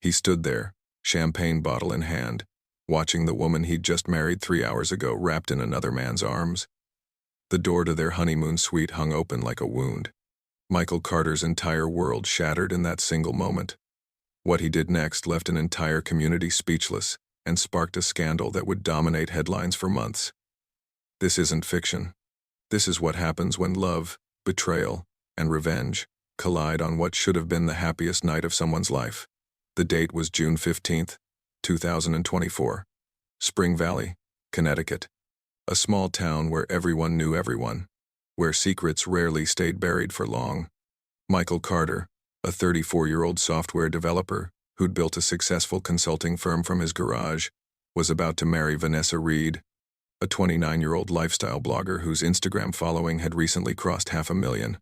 He stood there, champagne bottle in hand, watching the woman he'd just married 3 hours ago wrapped in another man's arms. The door to their honeymoon suite hung open like a wound. Michael Carter's entire world shattered in that single moment. What he did next left an entire community speechless and sparked a scandal that would dominate headlines for months. This isn't fiction. This is what happens when love, betrayal, and revenge collide on what should have been the happiest night of someone's life. The date was June 15th, 2024. Spring Valley, Connecticut. A small town where everyone knew everyone, where secrets rarely stayed buried for long. Michael Carter, a 34-year-old software developer who'd built a successful consulting firm from his garage, was about to marry Vanessa Reed, a 29-year-old lifestyle blogger whose Instagram following had recently crossed 500,000.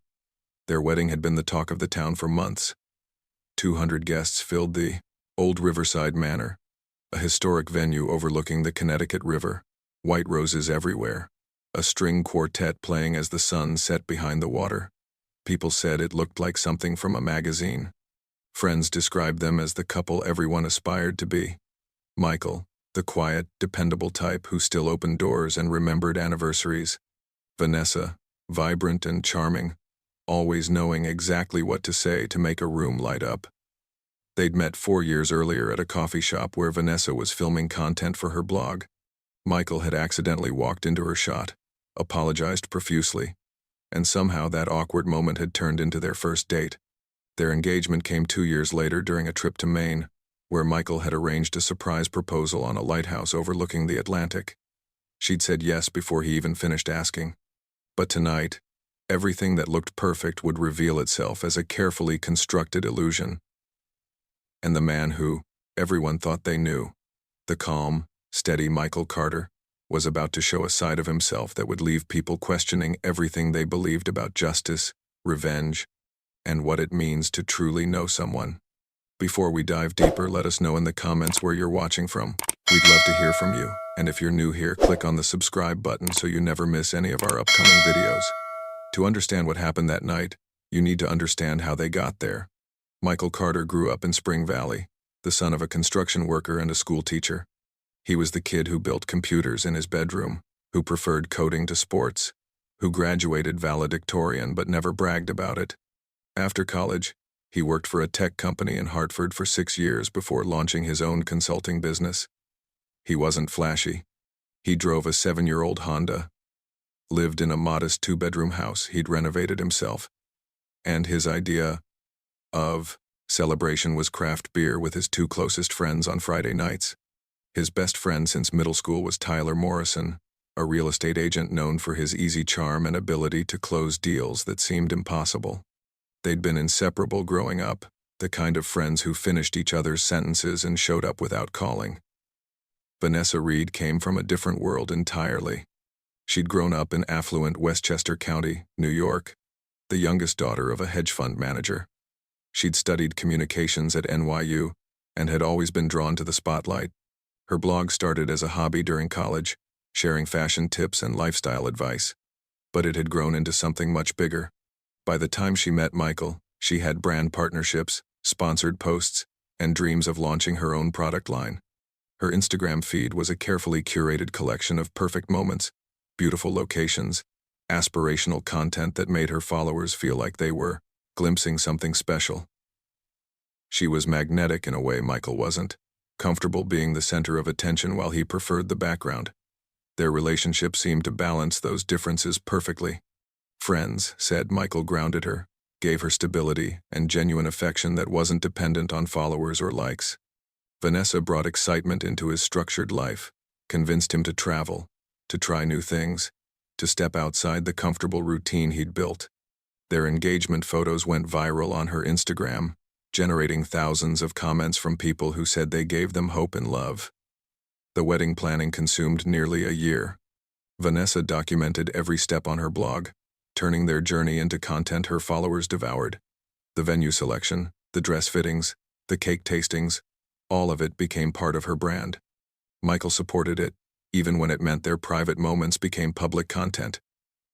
Their wedding had been the talk of the town for months. 200 guests filled the Old Riverside Manor, a historic venue overlooking the Connecticut River, white roses everywhere, a string quartet playing as the sun set behind the water. People said it looked like something from a magazine. Friends described them as the couple everyone aspired to be. Michael, the quiet, dependable type who still opened doors and remembered anniversaries. Vanessa, vibrant and charming, always knowing exactly what to say to make a room light up. They'd met 4 years earlier at a coffee shop where Vanessa was filming content for her blog. Michael had accidentally walked into her shot, apologized profusely, and somehow that awkward moment had turned into their first date. Their engagement came 2 years later during a trip to Maine, where Michael had arranged a surprise proposal on a lighthouse overlooking the Atlantic. She'd said yes before he even finished asking. But tonight, everything that looked perfect would reveal itself as a carefully constructed illusion. And the man who, everyone thought they knew, the calm, steady Michael Carter, was about to show a side of himself that would leave people questioning everything they believed about justice, revenge, and what it means to truly know someone. Before we dive deeper, let us know in the comments where you're watching from. We'd love to hear from you, and if you're new here, click on the subscribe button so you never miss any of our upcoming videos. To understand what happened that night, you need to understand how they got there. Michael Carter grew up in Spring Valley, the son of a construction worker and a school teacher. He was the kid who built computers in his bedroom, who preferred coding to sports, who graduated valedictorian but never bragged about it. After college, he worked for a tech company in Hartford for 6 years before launching his own consulting business. He wasn't flashy. He drove a 7-year-old Honda, lived in a modest 2-bedroom house he'd renovated himself, and his idea of celebration was craft beer with his 2 closest friends on Friday nights. His best friend since middle school was Tyler Morrison, a real estate agent known for his easy charm and ability to close deals that seemed impossible. They'd been inseparable growing up, the kind of friends who finished each other's sentences and showed up without calling. Vanessa Reed came from a different world entirely. She'd grown up in affluent Westchester County, New York, the youngest daughter of a hedge fund manager. She'd studied communications at NYU and had always been drawn to the spotlight. Her blog started as a hobby during college, sharing fashion tips and lifestyle advice, but it had grown into something much bigger. By the time she met Michael, she had brand partnerships, sponsored posts, and dreams of launching her own product line. Her Instagram feed was a carefully curated collection of perfect moments, beautiful locations, aspirational content that made her followers feel like they were glimpsing something special. She was magnetic in a way Michael wasn't, comfortable being the center of attention while he preferred the background. Their relationship seemed to balance those differences perfectly. Friends said Michael grounded her, gave her stability and genuine affection that wasn't dependent on followers or likes. Vanessa brought excitement into his structured life, convinced him to travel, to try new things, to step outside the comfortable routine he'd built. Their engagement photos went viral on her Instagram, generating thousands of comments from people who said they gave them hope and love. The wedding planning consumed nearly a year. Vanessa documented every step on her blog, turning their journey into content her followers devoured. The venue selection, the dress fittings, the cake tastings, all of it became part of her brand. Michael supported it, even when it meant their private moments became public content.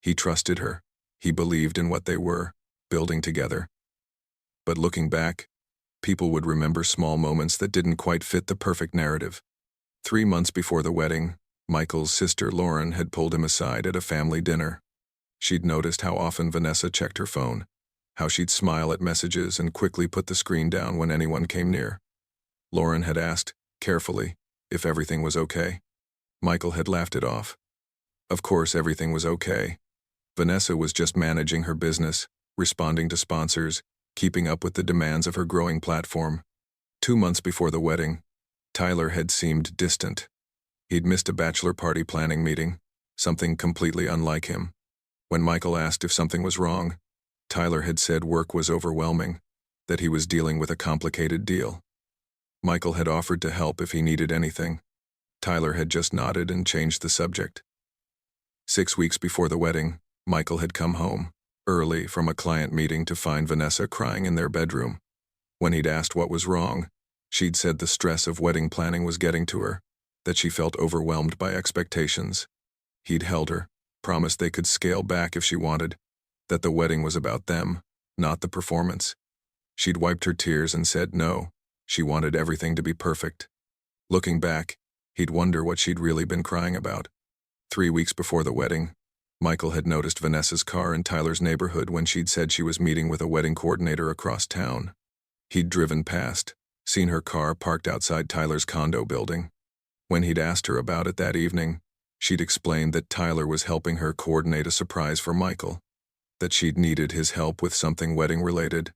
He trusted her. He believed in what they were building together. But looking back, People would remember small moments that didn't quite fit the perfect narrative. 3 months before the wedding, Michael's sister Lauren had pulled him aside at a family dinner. She'd noticed how often Vanessa checked her phone, how she'd smile at messages and quickly put the screen down when anyone came near. Lauren had asked, carefully, if everything was okay. Michael had laughed it off. Of course everything was okay. Vanessa was just managing her business, responding to sponsors, keeping up with the demands of her growing platform. 2 months before the wedding, Tyler had seemed distant. He'd missed a bachelor party planning meeting, something completely unlike him. When Michael asked if something was wrong, Tyler had said work was overwhelming, that he was dealing with a complicated deal. Michael had offered to help if he needed anything. Tyler had just nodded and changed the subject. 6 weeks before the wedding, Michael had come home, early from a client meeting to find Vanessa crying in their bedroom. When he'd asked what was wrong, she'd said the stress of wedding planning was getting to her, that she felt overwhelmed by expectations. He'd held her, promised they could scale back if she wanted, that the wedding was about them, not the performance. She'd wiped her tears and said no, she wanted everything to be perfect. Looking back, he'd wonder what she'd really been crying about. 3 weeks before the wedding, Michael had noticed Vanessa's car in Tyler's neighborhood when she'd said she was meeting with a wedding coordinator across town. He'd driven past, seen her car parked outside Tyler's condo building. When he'd asked her about it that evening, she'd explained that Tyler was helping her coordinate a surprise for Michael, that she'd needed his help with something wedding-related.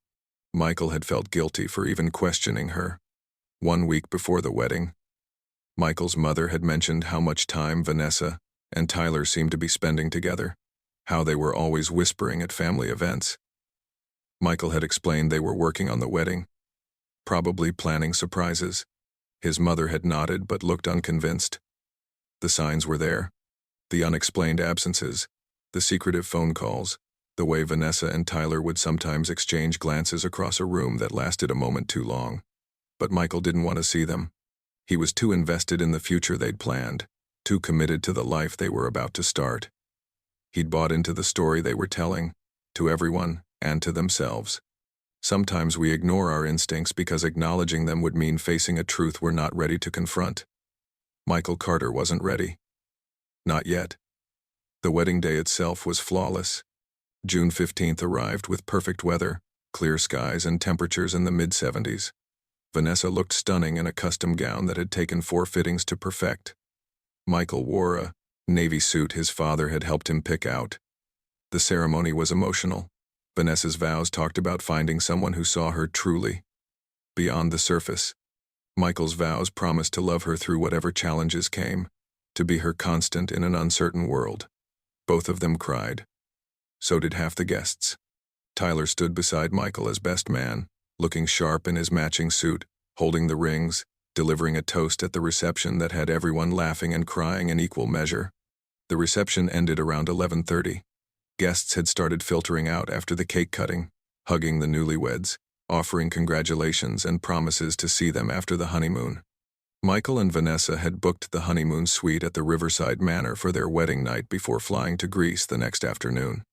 Michael had felt guilty for even questioning her. 1 week before the wedding, Michael's mother had mentioned how much time Vanessa and Tyler seemed to be spending together, how they were always whispering at family events. Michael had explained they were working on the wedding, probably planning surprises. His mother had nodded but looked unconvinced. The signs were there. The unexplained absences, the secretive phone calls, the way Vanessa and Tyler would sometimes exchange glances across a room that lasted a moment too long. But Michael didn't want to see them. He was too invested in the future they'd planned, too committed to the life they were about to start. He'd bought into the story they were telling, to everyone and to themselves. Sometimes we ignore our instincts because acknowledging them would mean facing a truth we're not ready to confront. Michael Carter wasn't ready. Not yet. The wedding day itself was flawless. June 15th arrived with perfect weather, clear skies and temperatures in the mid-70s. Vanessa looked stunning in a custom gown that had taken 4 fittings to perfect. Michael wore a navy suit his father had helped him pick out. The ceremony was emotional. Vanessa's vows talked about finding someone who saw her truly, beyond the surface. Michael's vows promised to love her through whatever challenges came, to be her constant in an uncertain world. Both of them cried. So did half the guests. Tyler stood beside Michael as best man, looking sharp in his matching suit, holding the rings, delivering a toast at the reception that had everyone laughing and crying in equal measure. The reception ended around 11:30. Guests had started filtering out after the cake cutting, hugging the newlyweds, offering congratulations and promises to see them after the honeymoon. Michael and Vanessa had booked the honeymoon suite at the Riverside Manor for their wedding night before flying to Greece the next afternoon.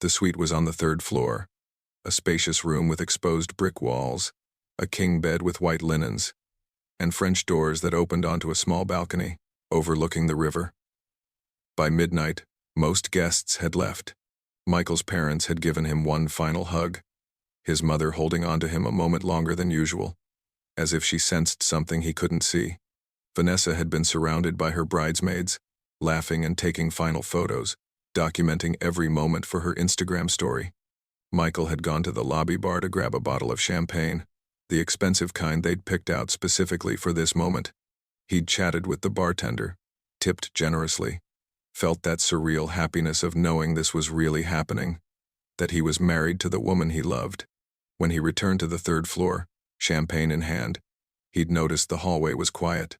The suite was on the 3rd floor, a spacious room with exposed brick walls, a king bed with white linens, and French doors that opened onto a small balcony, overlooking the river. By midnight, most guests had left. Michael's parents had given him one final hug, his mother holding on to him a moment longer than usual, as if she sensed something he couldn't see. Vanessa had been surrounded by her bridesmaids, laughing and taking final photos, documenting every moment for her Instagram story. Michael had gone to the lobby bar to grab a bottle of champagne, the expensive kind they'd picked out specifically for this moment. He'd chatted with the bartender, tipped generously, felt that surreal happiness of knowing this was really happening, that he was married to the woman he loved. When he returned to the 3rd floor, champagne in hand, he'd noticed the hallway was quiet.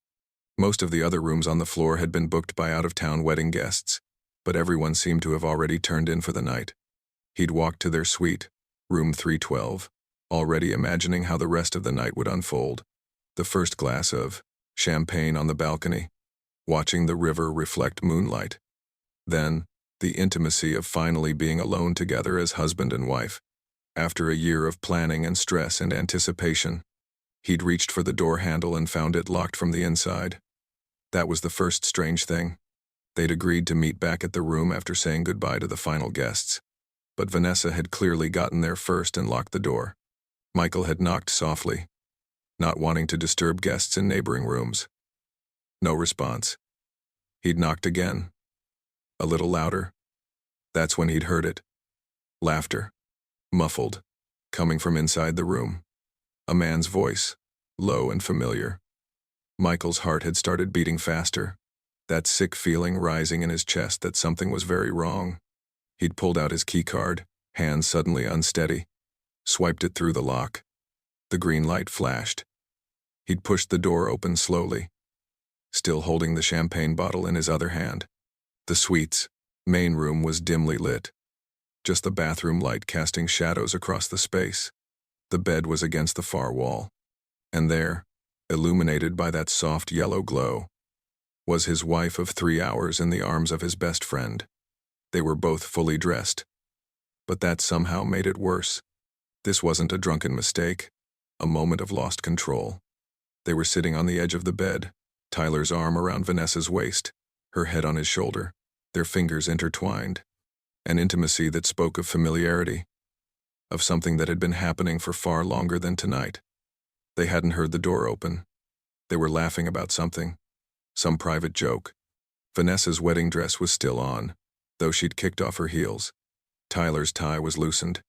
Most of the other rooms on the floor had been booked by out-of-town wedding guests, but everyone seemed to have already turned in for the night. He'd walked to their suite, room 312, already imagining how the rest of the night would unfold. The first glass of champagne on the balcony, watching the river reflect moonlight. Then, the intimacy of finally being alone together as husband and wife. After a year of planning and stress and anticipation, He'd reached for the door handle and found it locked from the inside. That was the first strange thing. They'd agreed to meet back at the room after saying goodbye to the final guests. But Vanessa had clearly gotten there first and locked the door. Michael had knocked softly, not wanting to disturb guests in neighboring rooms. No response. He'd knocked again. A little louder. That's when he'd heard it. Laughter. Muffled. Coming from inside the room. A man's voice. Low and familiar. Michael's heart had started beating faster. That sick feeling rising in his chest that something was very wrong. He'd pulled out his keycard, hands suddenly unsteady. Swiped it through the lock. The green light flashed. He'd pushed the door open slowly, still holding the champagne bottle in his other hand. The suite's main room was dimly lit, just the bathroom light casting shadows across the space. The bed was against the far wall, and there, illuminated by that soft yellow glow, was his wife of 3 hours in the arms of his best friend. They were both fully dressed, but that somehow made it worse. This wasn't a drunken mistake, a moment of lost control. They were sitting on the edge of the bed, Tyler's arm around Vanessa's waist, her head on his shoulder, their fingers intertwined. An intimacy that spoke of familiarity, of something that had been happening for far longer than tonight. They hadn't heard the door open. They were laughing about something, some private joke. Vanessa's wedding dress was still on, though she'd kicked off her heels. Tyler's tie was loosened.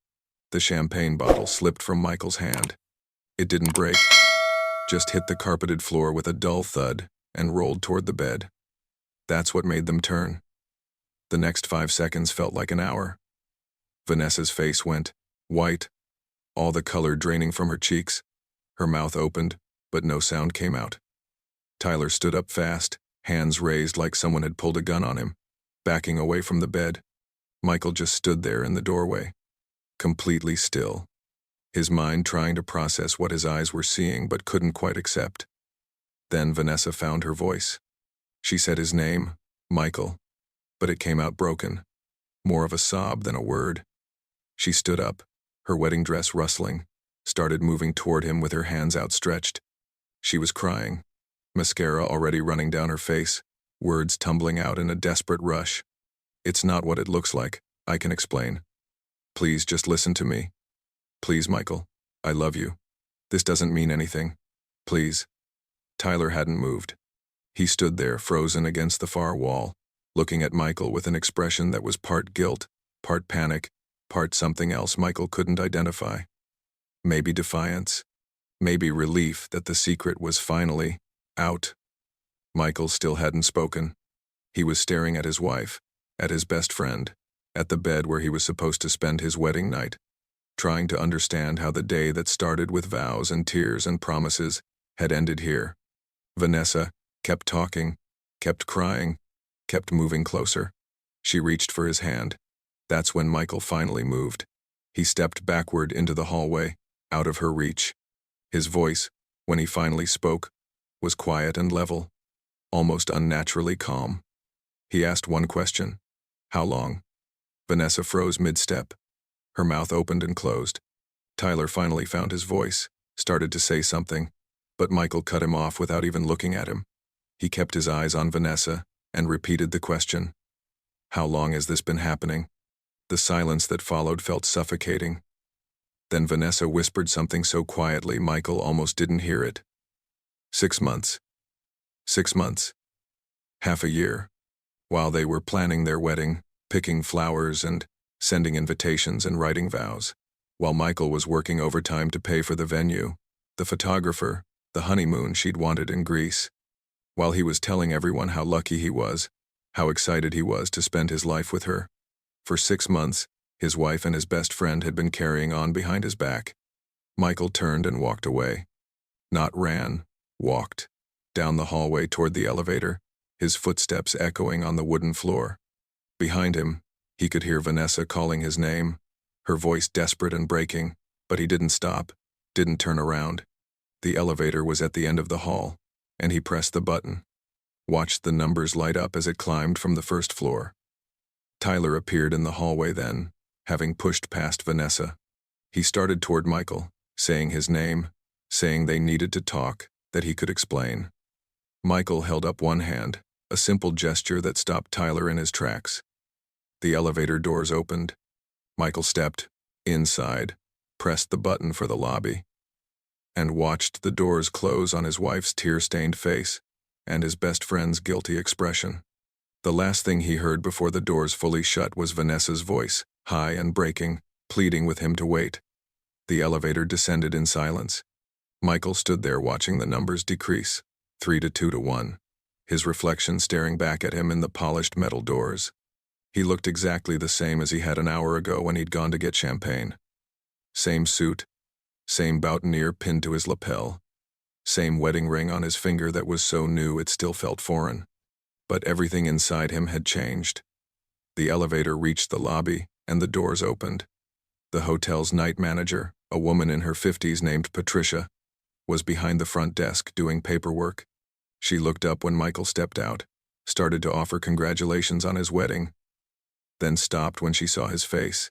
The champagne bottle slipped from Michael's hand. It didn't break, just hit the carpeted floor with a dull thud and rolled toward the bed. That's what made them turn. The next 5 seconds felt like an hour. Vanessa's face went white, all the color draining from her cheeks. Her mouth opened, but no sound came out. Tyler stood up fast, hands raised like someone had pulled a gun on him, backing away from the bed. Michael just stood there in the doorway, completely still, his mind trying to process what his eyes were seeing but couldn't quite accept. Then Vanessa found her voice. She said his name, Michael, but it came out broken, more of a sob than a word. She stood up, her wedding dress rustling, started moving toward him with her hands outstretched. She was crying, mascara already running down her face, words tumbling out in a desperate rush. "It's not what it looks like, I can explain. Please just listen to me. Please, Michael, I love you. This doesn't mean anything. Please." Tyler hadn't moved. He stood there, frozen against the far wall, looking at Michael with an expression that was part guilt, part panic, part something else Michael couldn't identify. Maybe defiance. Maybe relief that the secret was finally out. Michael still hadn't spoken. He was staring at his wife, at his best friend, at the bed where he was supposed to spend his wedding night, trying to understand how the day that started with vows and tears and promises had ended here. Vanessa kept talking, kept crying, kept moving closer. She reached for his hand. That's when Michael finally moved. He stepped backward into the hallway, out of her reach. His voice, when he finally spoke, was quiet and level, almost unnaturally calm. He asked one question. "How long?" Vanessa froze mid-step. Her mouth opened and closed. Tyler finally found his voice, started to say something, but Michael cut him off without even looking at him. He kept his eyes on Vanessa and repeated the question. "How long has this been happening?" The silence that followed felt suffocating. Then Vanessa whispered something so quietly Michael almost didn't hear it. 6 months. 6 months. Half a year. While they were planning their wedding, picking flowers and sending invitations and writing vows. While Michael was working overtime to pay for the venue, the photographer, the honeymoon she'd wanted in Greece. While he was telling everyone how lucky he was, how excited he was to spend his life with her. For 6 months, his wife and his best friend had been carrying on behind his back. Michael turned and walked away. Not ran, walked. Down the hallway toward the elevator, his footsteps echoing on the wooden floor. Behind him, he could hear Vanessa calling his name, her voice desperate and breaking, but he didn't stop, didn't turn around. The elevator was at the end of the hall, and he pressed the button, watched the numbers light up as it climbed from the first floor. Tyler appeared in the hallway then, having pushed past Vanessa. He started toward Michael, saying his name, saying they needed to talk, that he could explain. Michael held up one hand, a simple gesture that stopped Tyler in his tracks. The elevator doors opened. Michael stepped inside, pressed the button for the lobby, and watched the doors close on his wife's tear-stained face and his best friend's guilty expression. The last thing he heard before the doors fully shut was Vanessa's voice, high and breaking, pleading with him to wait. The elevator descended in silence. Michael stood there watching the numbers decrease, 3 to 2 to 1, his reflection staring back at him in the polished metal doors. He looked exactly the same as he had an hour ago when he'd gone to get champagne. Same suit, same boutonniere pinned to his lapel, same wedding ring on his finger that was so new it still felt foreign. But everything inside him had changed. The elevator reached the lobby, and the doors opened. The hotel's night manager, a woman in her 50s named Patricia, was behind the front desk doing paperwork. She looked up when Michael stepped out, started to offer congratulations on his wedding, then stopped when she saw his face.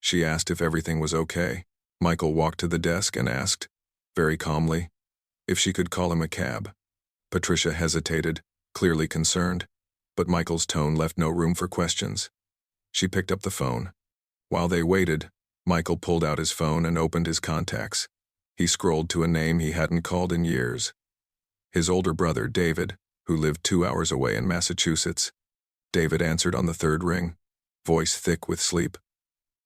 She asked if everything was okay. Michael walked to the desk and asked, very calmly, if she could call him a cab. Patricia hesitated, clearly concerned, but Michael's tone left no room for questions. She picked up the phone. While they waited, Michael pulled out his phone and opened his contacts. He scrolled to a name he hadn't called in years. His older brother, David, who lived 2 hours away in Massachusetts. David answered on the third ring, voice thick with sleep.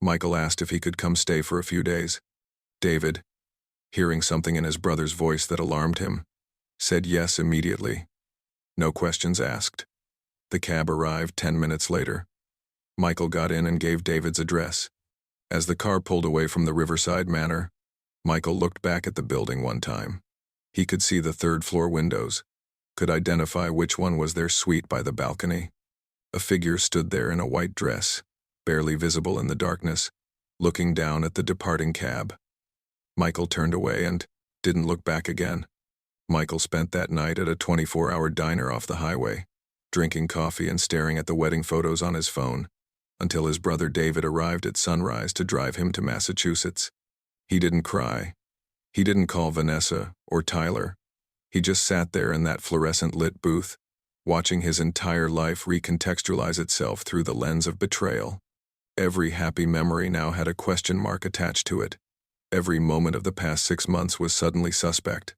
Michael asked if he could come stay for a few days. David, hearing something in his brother's voice that alarmed him, said yes immediately. No questions asked. The cab arrived 10 minutes later. Michael got in and gave David's address. As the car pulled away from the Riverside Manor, Michael looked back at the building one time. He could see the third-floor windows, could identify which one was their suite by the balcony. A figure stood there in a white dress, barely visible in the darkness, looking down at the departing cab. Michael turned away and didn't look back again. Michael spent that night at a 24-hour diner off the highway, drinking coffee and staring at the wedding photos on his phone, until his brother David arrived at sunrise to drive him to Massachusetts. He didn't cry. He didn't call Vanessa or Tyler. He just sat there in that fluorescent-lit booth, watching his entire life recontextualize itself through the lens of betrayal. Every happy memory now had a question mark attached to it. Every moment of the past 6 months was suddenly suspect.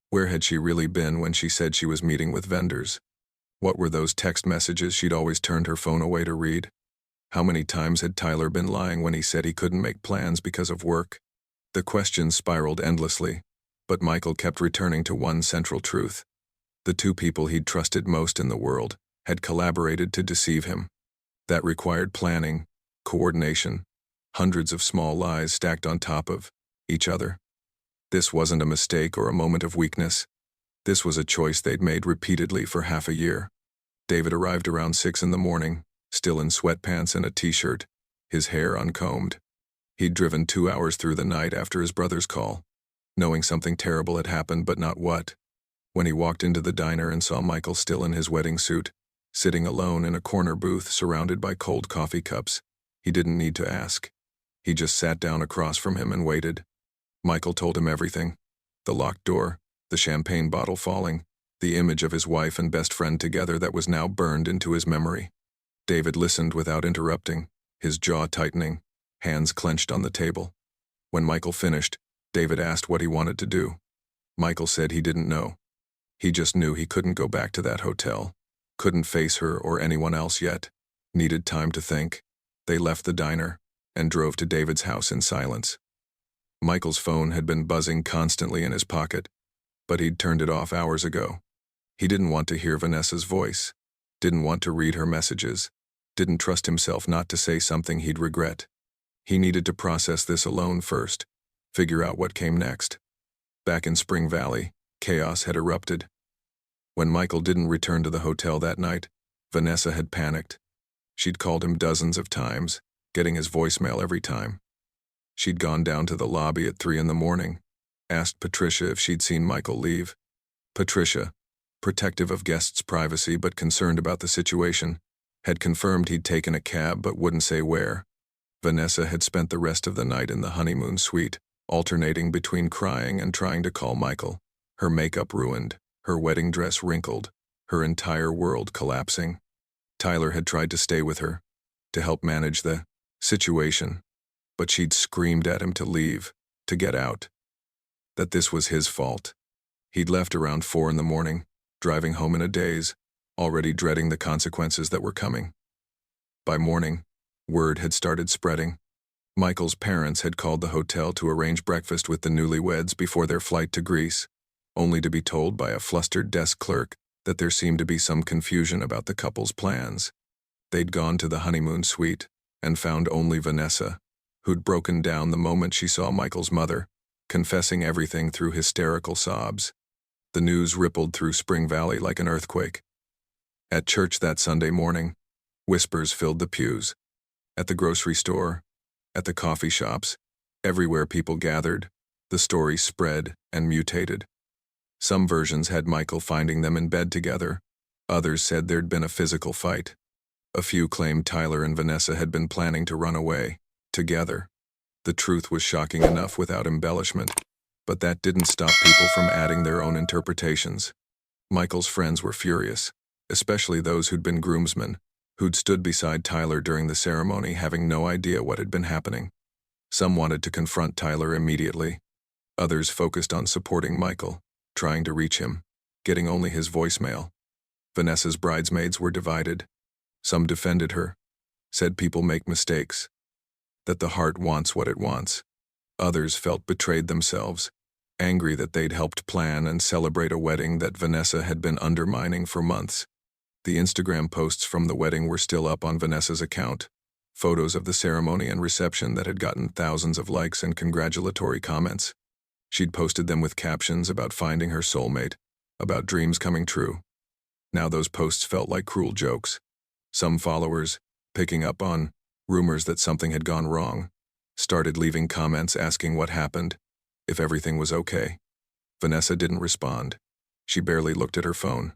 Where had she really been when she said she was meeting with vendors? What were those text messages she'd always turned her phone away to read? How many times had Tyler been lying when he said he couldn't make plans because of work? The questions spiraled endlessly, but Michael kept returning to one central truth. The two people he'd trusted most in the world had collaborated to deceive him. That required planning, coordination, hundreds of small lies stacked on top of each other. This wasn't a mistake or a moment of weakness. This was a choice they'd made repeatedly for half a year. David arrived around 6 in the morning, still in sweatpants and a t-shirt, his hair uncombed. He'd driven 2 hours through the night after his brother's call, knowing something terrible had happened but not what. When he walked into the diner and saw Michael still in his wedding suit, sitting alone in a corner booth surrounded by cold coffee cups, he didn't need to ask. He just sat down across from him and waited. Michael told him everything. The locked door, the champagne bottle falling, the image of his wife and best friend together that was now burned into his memory. David listened without interrupting, his jaw tightening, hands clenched on the table. When Michael finished, David asked what he wanted to do. Michael said he didn't know. He just knew he couldn't go back to that hotel, couldn't face her or anyone else yet, needed time to think. They left the diner and drove to David's house in silence. Michael's phone had been buzzing constantly in his pocket, but he'd turned it off hours ago. He didn't want to hear Vanessa's voice, didn't want to read her messages, didn't trust himself not to say something he'd regret. He needed to process this alone first, figure out what came next. Back in Spring Valley, chaos had erupted. When Michael didn't return to the hotel that night, Vanessa had panicked. She'd called him dozens of times, getting his voicemail every time. She'd gone down to the lobby at 3 in the morning, asked Patricia if she'd seen Michael leave. Patricia, protective of guests' privacy but concerned about the situation, had confirmed he'd taken a cab but wouldn't say where. Vanessa had spent the rest of the night in the honeymoon suite, alternating between crying and trying to call Michael, her makeup ruined, her wedding dress wrinkled, her entire world collapsing. Tyler had tried to stay with her, to help manage the situation, but she'd screamed at him to leave, to get out. That this was his fault. He'd left around 4 in the morning, driving home in a daze, already dreading the consequences that were coming. By morning, word had started spreading. Michael's parents had called the hotel to arrange breakfast with the newlyweds before their flight to Greece, only to be told by a flustered desk clerk that there seemed to be some confusion about the couple's plans. They'd gone to the honeymoon suite and found only Vanessa, who'd broken down the moment she saw Michael's mother, confessing everything through hysterical sobs. The news rippled through Spring Valley like an earthquake. At church that Sunday morning, whispers filled the pews. At the grocery store, at the coffee shops, everywhere people gathered, the story spread and mutated. Some versions had Michael finding them in bed together. Others said there'd been a physical fight. A few claimed Tyler and Vanessa had been planning to run away, together. The truth was shocking enough without embellishment, but that didn't stop people from adding their own interpretations. Michael's friends were furious, especially those who'd been groomsmen, who'd stood beside Tyler during the ceremony having no idea what had been happening. Some wanted to confront Tyler immediately. Others focused on supporting Michael, trying to reach him, getting only his voicemail. Vanessa's bridesmaids were divided. Some defended her, said people make mistakes, that the heart wants what it wants. Others felt betrayed themselves, angry that they'd helped plan and celebrate a wedding that Vanessa had been undermining for months. The Instagram posts from the wedding were still up on Vanessa's account, photos of the ceremony and reception that had gotten thousands of likes and congratulatory comments. She'd posted them with captions about finding her soulmate, about dreams coming true. Now those posts felt like cruel jokes. Some followers, picking up on rumors that something had gone wrong, started leaving comments asking what happened, if everything was okay. Vanessa didn't respond. She barely looked at her phone.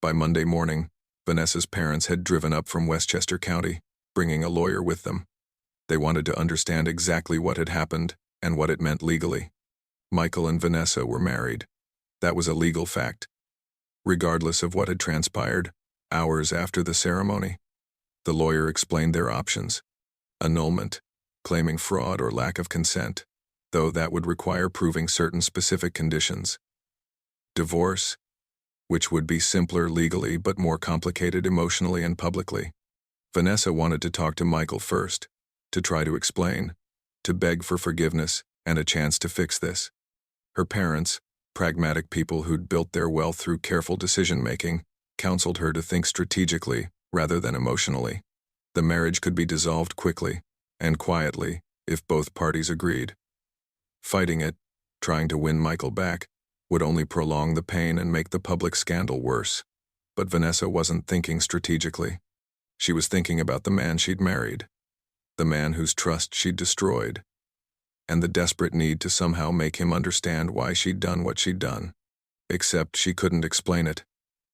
By Monday morning, Vanessa's parents had driven up from Westchester County, bringing a lawyer with them. They wanted to understand exactly what had happened and what it meant legally. Michael and Vanessa were married. That was a legal fact. Regardless of what had transpired, hours after the ceremony, the lawyer explained their options. Annulment, claiming fraud or lack of consent, though that would require proving certain specific conditions. Divorce, which would be simpler legally but more complicated emotionally and publicly. Vanessa wanted to talk to Michael first, to try to explain, to beg for forgiveness and a chance to fix this. Her parents, pragmatic people who'd built their wealth through careful decision-making, counseled her to think strategically rather than emotionally. The marriage could be dissolved quickly and quietly if both parties agreed. Fighting it, trying to win Michael back, would only prolong the pain and make the public scandal worse. But Vanessa wasn't thinking strategically. She was thinking about the man she'd married, the man whose trust she'd destroyed, and the desperate need to somehow make him understand why she'd done what she'd done. Except she couldn't explain it,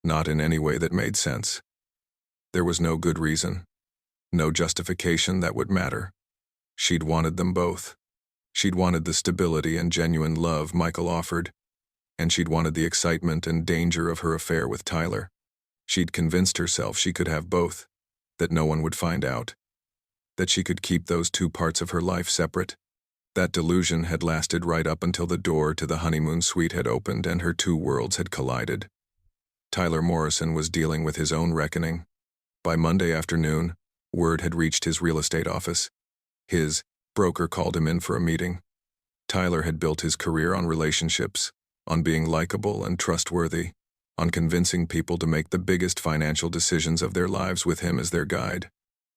not in any way that made sense. There was no good reason, no justification that would matter. She'd wanted them both. She'd wanted the stability and genuine love Michael offered, and she'd wanted the excitement and danger of her affair with Tyler. She'd convinced herself she could have both, that no one would find out, that she could keep those two parts of her life separate. That delusion had lasted right up until the door to the honeymoon suite had opened and her two worlds had collided. Tyler Morrison was dealing with his own reckoning. By Monday afternoon, word had reached his real estate office. His broker called him in for a meeting. Tyler had built his career on relationships, on being likable and trustworthy, on convincing people to make the biggest financial decisions of their lives with him as their guide.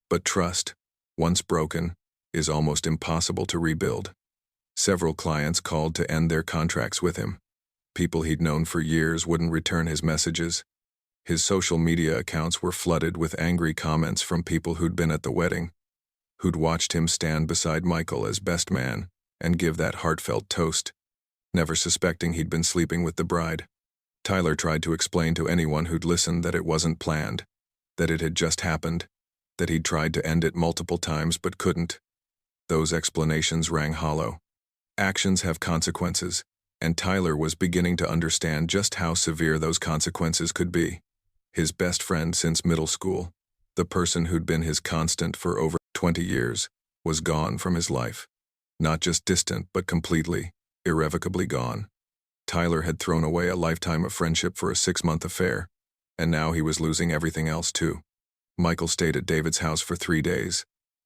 But trust, once broken, is almost impossible to rebuild. Several clients called to end their contracts with him. People he'd known for years wouldn't return his messages. His social media accounts were flooded with angry comments from people who'd been at the wedding, who'd watched him stand beside Michael as best man and give that heartfelt toast, never suspecting he'd been sleeping with the bride. Tyler tried to explain to anyone who'd listened that it wasn't planned, that it had just happened, that he'd tried to end it multiple times but couldn't. Those explanations rang hollow. Actions have consequences, and Tyler was beginning to understand just how severe those consequences could be. His best friend since middle school, the person who'd been his constant for over 20 years, was gone from his life. Not just distant, but completely, irrevocably gone. Tyler had thrown away a lifetime of friendship for a 6-month affair, and now he was losing everything else too. Michael stayed at David's house for 3 days,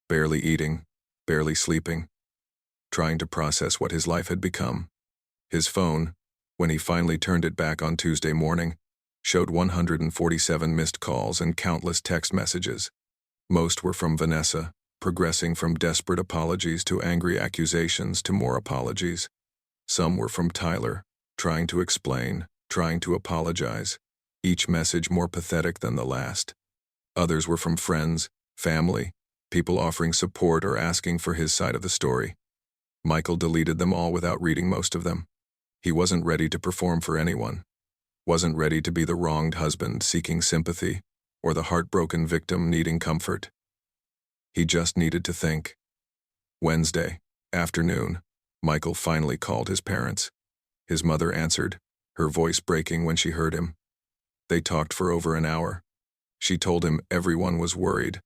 barely eating, barely sleeping, trying to process what his life had become. His phone, when he finally turned it back on Tuesday morning, showed 147 missed calls and countless text messages. Most were from Vanessa, progressing from desperate apologies to angry accusations to more apologies. Some were from Tyler, trying to explain, trying to apologize, each message more pathetic than the last. Others were from friends, family, people offering support or asking for his side of the story. Michael deleted them all without reading most of them. He wasn't ready to perform for anyone. Wasn't ready to be the wronged husband seeking sympathy or the heartbroken victim needing comfort. He just needed to think. Wednesday afternoon, Michael finally called his parents. His mother answered, her voice breaking when she heard him. They talked for over an hour. She told him everyone was worried,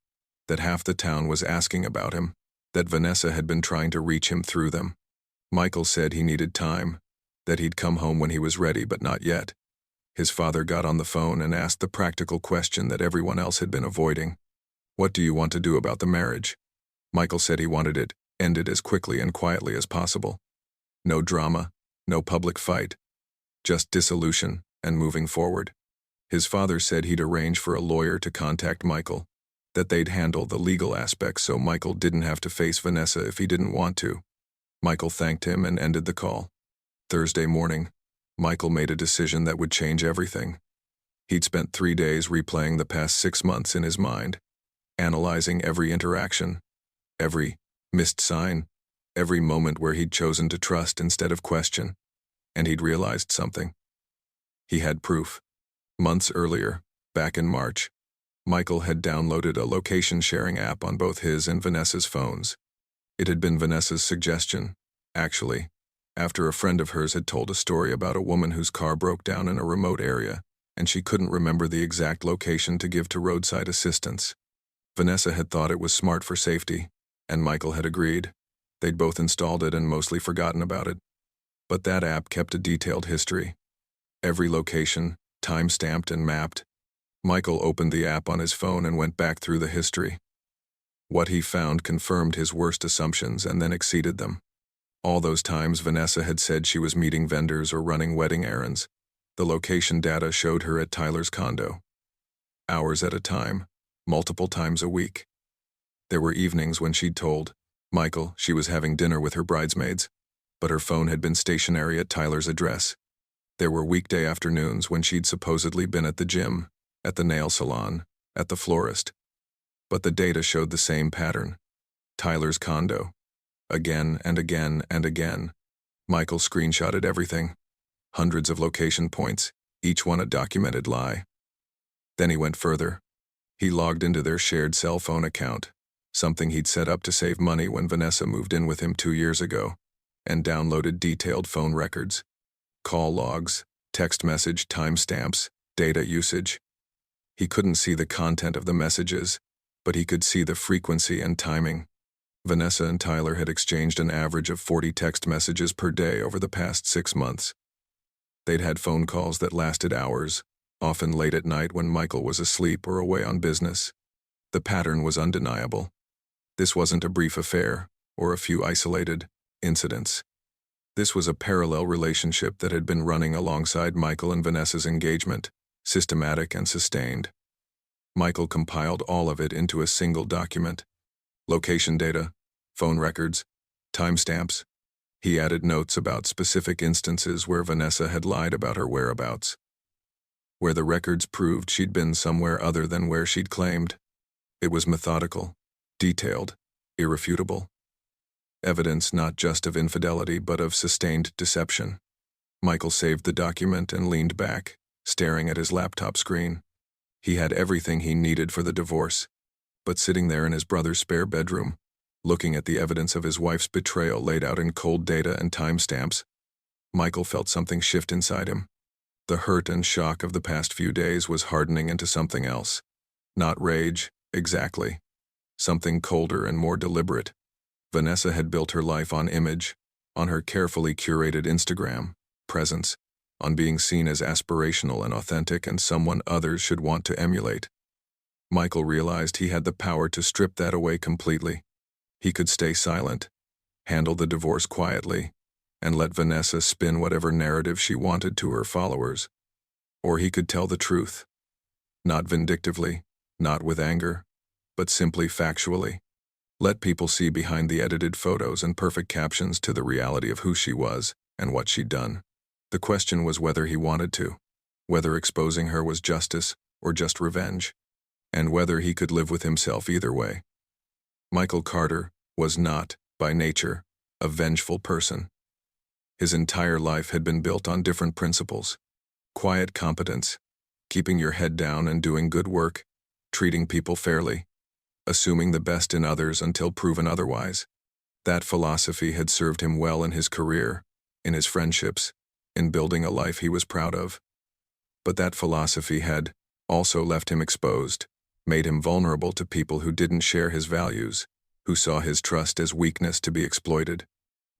that half the town was asking about him, that Vanessa had been trying to reach him through them. Michael said he needed time, that he'd come home when he was ready, but not yet. His father got on the phone and asked the practical question that everyone else had been avoiding. What do you want to do about the marriage? Michael said he wanted it ended as quickly and quietly as possible. No drama, no public fight, just dissolution and moving forward. His father said he'd arrange for a lawyer to contact Michael, that they'd handle the legal aspects so Michael didn't have to face Vanessa if he didn't want to. Michael thanked him and ended the call. Thursday morning, Michael made a decision that would change everything. He'd spent 3 days replaying the past 6 months in his mind, analyzing every interaction, every missed sign, every moment where he'd chosen to trust instead of question, and he'd realized something. He had proof. Months earlier, back in March, Michael had downloaded a location-sharing app on both his and Vanessa's phones. It had been Vanessa's suggestion, actually, after a friend of hers had told a story about a woman whose car broke down in a remote area, and she couldn't remember the exact location to give to roadside assistance. Vanessa had thought it was smart for safety, and Michael had agreed. They'd both installed it and mostly forgotten about it. But that app kept a detailed history. Every location, time-stamped and mapped. Michael opened the app on his phone and went back through the history. What he found confirmed his worst assumptions and then exceeded them. All those times Vanessa had said she was meeting vendors or running wedding errands, the location data showed her at Tyler's condo. Hours at a time, multiple times a week. There were evenings when she'd told Michael she was having dinner with her bridesmaids, but her phone had been stationary at Tyler's address. There were weekday afternoons when she'd supposedly been at the gym, at the nail salon, at the florist. But the data showed the same pattern. Tyler's condo. Again and again and again. Michael screenshotted everything. Hundreds of location points, each one a documented lie. Then he went further. He logged into their shared cell phone account, something he'd set up to save money when Vanessa moved in with him 2 years ago, and downloaded detailed phone records. Call logs, text message timestamps, data usage. He couldn't see the content of the messages, but he could see the frequency and timing. Vanessa and Tyler had exchanged an average of 40 text messages per day over the past 6 months. They'd had phone calls that lasted hours, often late at night when Michael was asleep or away on business. The pattern was undeniable. This wasn't a brief affair or a few isolated incidents. This was a parallel relationship that had been running alongside Michael and Vanessa's engagement, systematic and sustained. Michael compiled all of it into a single document. Location data, phone records, timestamps. He added notes about specific instances where Vanessa had lied about her whereabouts, where the records proved she'd been somewhere other than where she'd claimed. It was methodical, detailed, irrefutable. Evidence not just of infidelity but of sustained deception. Michael saved the document and leaned back, staring at his laptop screen. He had everything he needed for the divorce, but sitting there in his brother's spare bedroom, Looking at the evidence of his wife's betrayal laid out in cold data and timestamps, Michael felt something shift inside him. The hurt and shock of the past few days was hardening into something else. Not rage, exactly. Something colder and more deliberate. Vanessa had built her life on image, on her carefully curated Instagram presence, on being seen as aspirational and authentic and someone others should want to emulate. Michael realized he had the power to strip that away completely. He could stay silent, handle the divorce quietly, and let Vanessa spin whatever narrative she wanted to her followers. Or he could tell the truth. Not vindictively, not with anger, but simply factually. Let people see behind the edited photos and perfect captions to the reality of who she was and what she'd done. The question was whether he wanted to, whether exposing her was justice or just revenge, and whether he could live with himself either way. Michael Carter was not, by nature, a vengeful person. His entire life had been built on different principles. Quiet competence, keeping your head down and doing good work, treating people fairly, assuming the best in others until proven otherwise. That philosophy had served him well in his career, in his friendships, in building a life he was proud of. But that philosophy had also left him exposed, made him vulnerable to people who didn't share his values, who saw his trust as weakness to be exploited.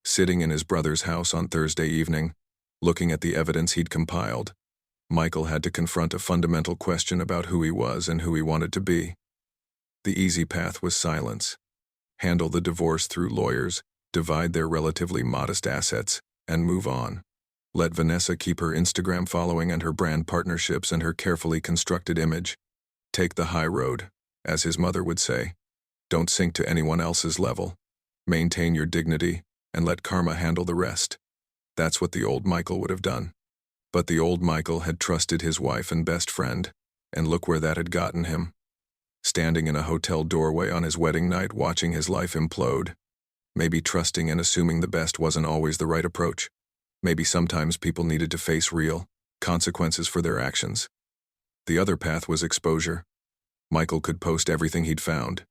Sitting in his brother's house on Thursday evening, looking at the evidence he'd compiled, Michael had to confront a fundamental question about who he was and who he wanted to be. The easy path was silence. Handle the divorce through lawyers, divide their relatively modest assets, and move on. Let Vanessa keep her Instagram following and her brand partnerships and her carefully constructed image. Take the high road, as his mother would say. Don't sink to anyone else's level. Maintain your dignity, and let karma handle the rest. That's what the old Michael would have done. But the old Michael had trusted his wife and best friend, and look where that had gotten him. Standing in a hotel doorway on his wedding night watching his life implode. Maybe trusting and assuming the best wasn't always the right approach. Maybe sometimes people needed to face real consequences for their actions. The other path was exposure. Michael could post everything he'd found.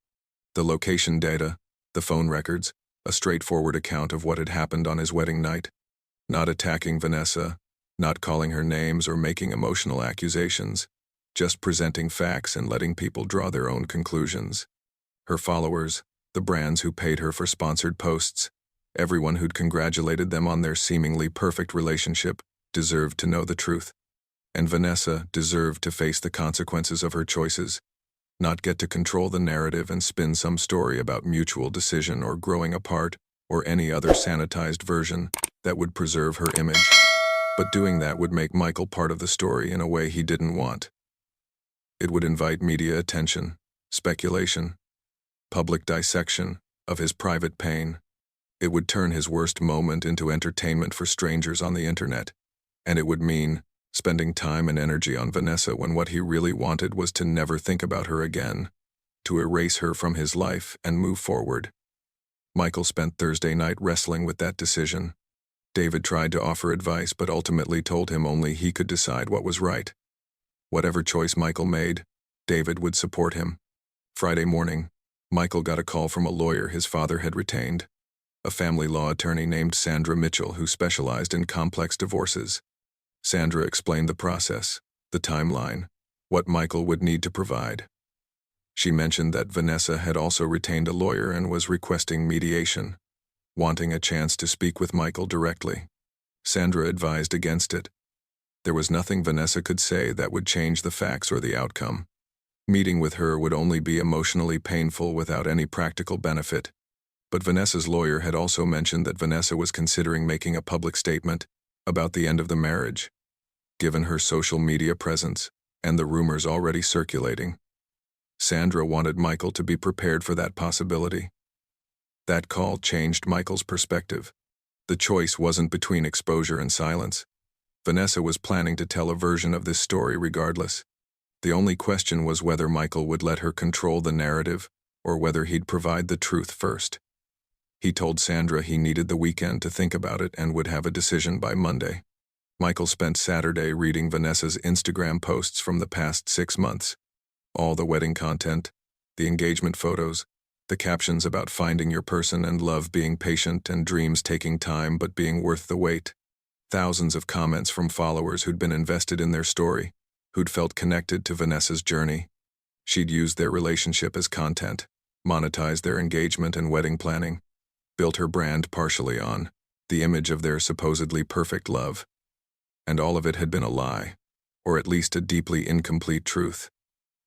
The location data, the phone records, a straightforward account of what had happened on his wedding night. Not attacking Vanessa, not calling her names or making emotional accusations, just presenting facts and letting people draw their own conclusions. Her followers, the brands who paid her for sponsored posts, everyone who'd congratulated them on their seemingly perfect relationship, deserved to know the truth. And Vanessa deserved to face the consequences of her choices, not get to control the narrative and spin some story about mutual decision or growing apart or any other sanitized version that would preserve her image. But doing that would make Michael part of the story in a way he didn't want. It would invite media attention, speculation, public dissection of his private pain. It would turn his worst moment into entertainment for strangers on the internet. And it would mean spending time and energy on Vanessa when what he really wanted was to never think about her again, to erase her from his life and move forward. Michael spent Thursday night wrestling with that decision. David tried to offer advice but ultimately told him only he could decide what was right. Whatever choice Michael made, David would support him. Friday morning, Michael got a call from a lawyer his father had retained, a family law attorney named Sandra Mitchell who specialized in complex divorces. Sandra explained the process, the timeline, what Michael would need to provide. She mentioned that Vanessa had also retained a lawyer and was requesting mediation, wanting a chance to speak with Michael directly. Sandra advised against it. There was nothing Vanessa could say that would change the facts or the outcome. Meeting with her would only be emotionally painful without any practical benefit. But Vanessa's lawyer had also mentioned that Vanessa was considering making a public statement about the end of the marriage, given her social media presence and the rumors already circulating. Sandra wanted Michael to be prepared for that possibility. That call changed Michael's perspective. The choice wasn't between exposure and silence. Vanessa was planning to tell a version of this story regardless. The only question was whether Michael would let her control the narrative or whether he'd provide the truth first. He told Sandra he needed the weekend to think about it and would have a decision by Monday. Michael spent Saturday reading Vanessa's Instagram posts from the past 6 months. All the wedding content, the engagement photos, The captions about finding your person and love being patient and dreams taking time but being worth the wait. Thousands of comments from followers who'd been invested in their story, who'd felt connected to Vanessa's journey. She'd used their relationship as content, monetized their engagement and wedding planning, built her brand partially on the image of their supposedly perfect love. And all of it had been a lie, or at least a deeply incomplete truth.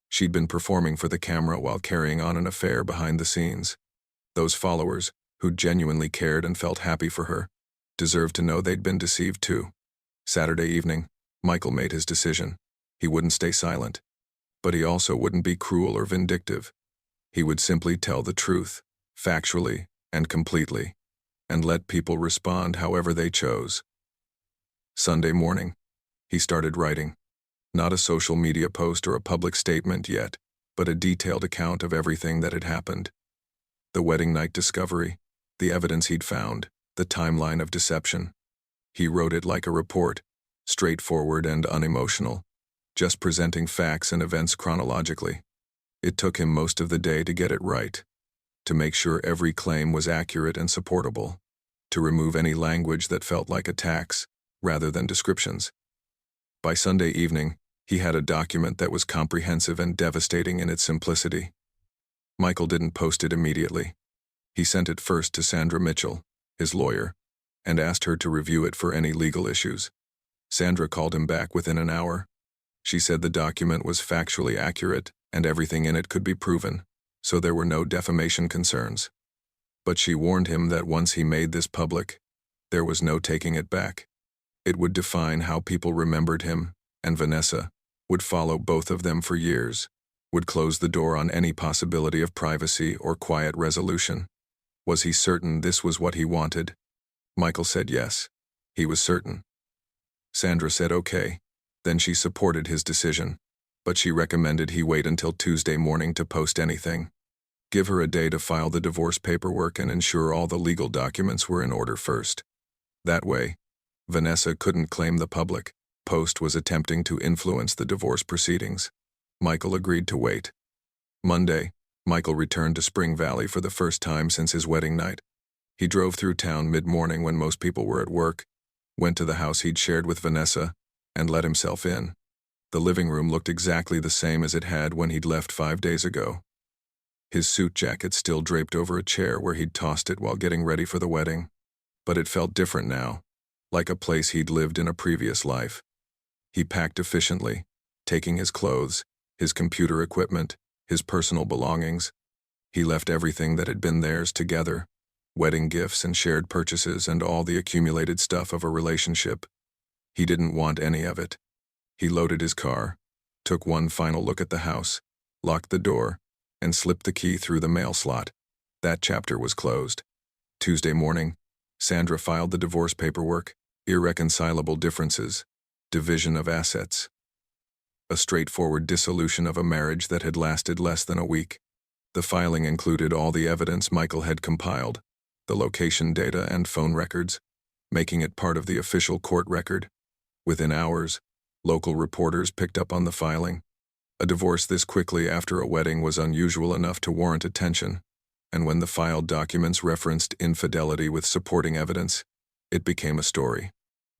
She'd been performing for the camera while carrying on an affair behind the scenes. Those followers, who genuinely cared and felt happy for her, deserved to know they'd been deceived too. Saturday evening, Michael made his decision. He wouldn't stay silent. But he also wouldn't be cruel or vindictive. He would simply tell the truth, factually and completely, and let people respond however they chose. Sunday morning, he started writing. Not a social media post or a public statement yet, but a detailed account of everything that had happened. The wedding night discovery, the evidence he'd found, the timeline of deception. He wrote it like a report, straightforward and unemotional, just presenting facts and events chronologically. It took him most of the day to get it right, to make sure every claim was accurate and supportable, to remove any language that felt like attacks rather than descriptions. By Sunday evening, he had a document that was comprehensive and devastating in its simplicity. Michael didn't post it immediately. He sent it first to Sandra Mitchell, his lawyer, and asked her to review it for any legal issues. Sandra called him back within an hour. She said the document was factually accurate and everything in it could be proven, so there were no defamation concerns. But she warned him that once he made this public, there was no taking it back. It would define how people remembered him, and Vanessa would follow both of them for years, would close the door on any possibility of privacy or quiet resolution. Was he certain this was what he wanted? Michael said yes. He was certain. Sandra said okay. Then she supported his decision, but she recommended he wait until Tuesday morning to post anything. Give her a day to file the divorce paperwork and ensure all the legal documents were in order first. That way, Vanessa couldn't claim the public post was attempting to influence the divorce proceedings. Michael agreed to wait. Monday, Michael returned to Spring Valley for the first time since his wedding night. He drove through town mid-morning when most people were at work, went to the house he'd shared with Vanessa, and let himself in. The living room looked exactly the same as it had when he'd left 5 days ago. His suit jacket still draped over a chair where he'd tossed it while getting ready for the wedding. But it felt different now, like a place he'd lived in a previous life. He packed efficiently, taking his clothes, his computer equipment, his personal belongings. He left everything that had been theirs together, wedding gifts and shared purchases and all the accumulated stuff of a relationship. He didn't want any of it. He loaded his car, took one final look at the house, locked the door, and slipped the key through the mail slot. That chapter was closed. Tuesday morning, Sandra filed the divorce paperwork, irreconcilable differences, division of assets. A straightforward dissolution of a marriage that had lasted less than a week. The filing included all the evidence Michael had compiled, the location data and phone records, making it part of the official court record. Within hours, local reporters picked up on the filing. A divorce this quickly after a wedding was unusual enough to warrant attention, and when the filed documents referenced infidelity with supporting evidence, it became a story.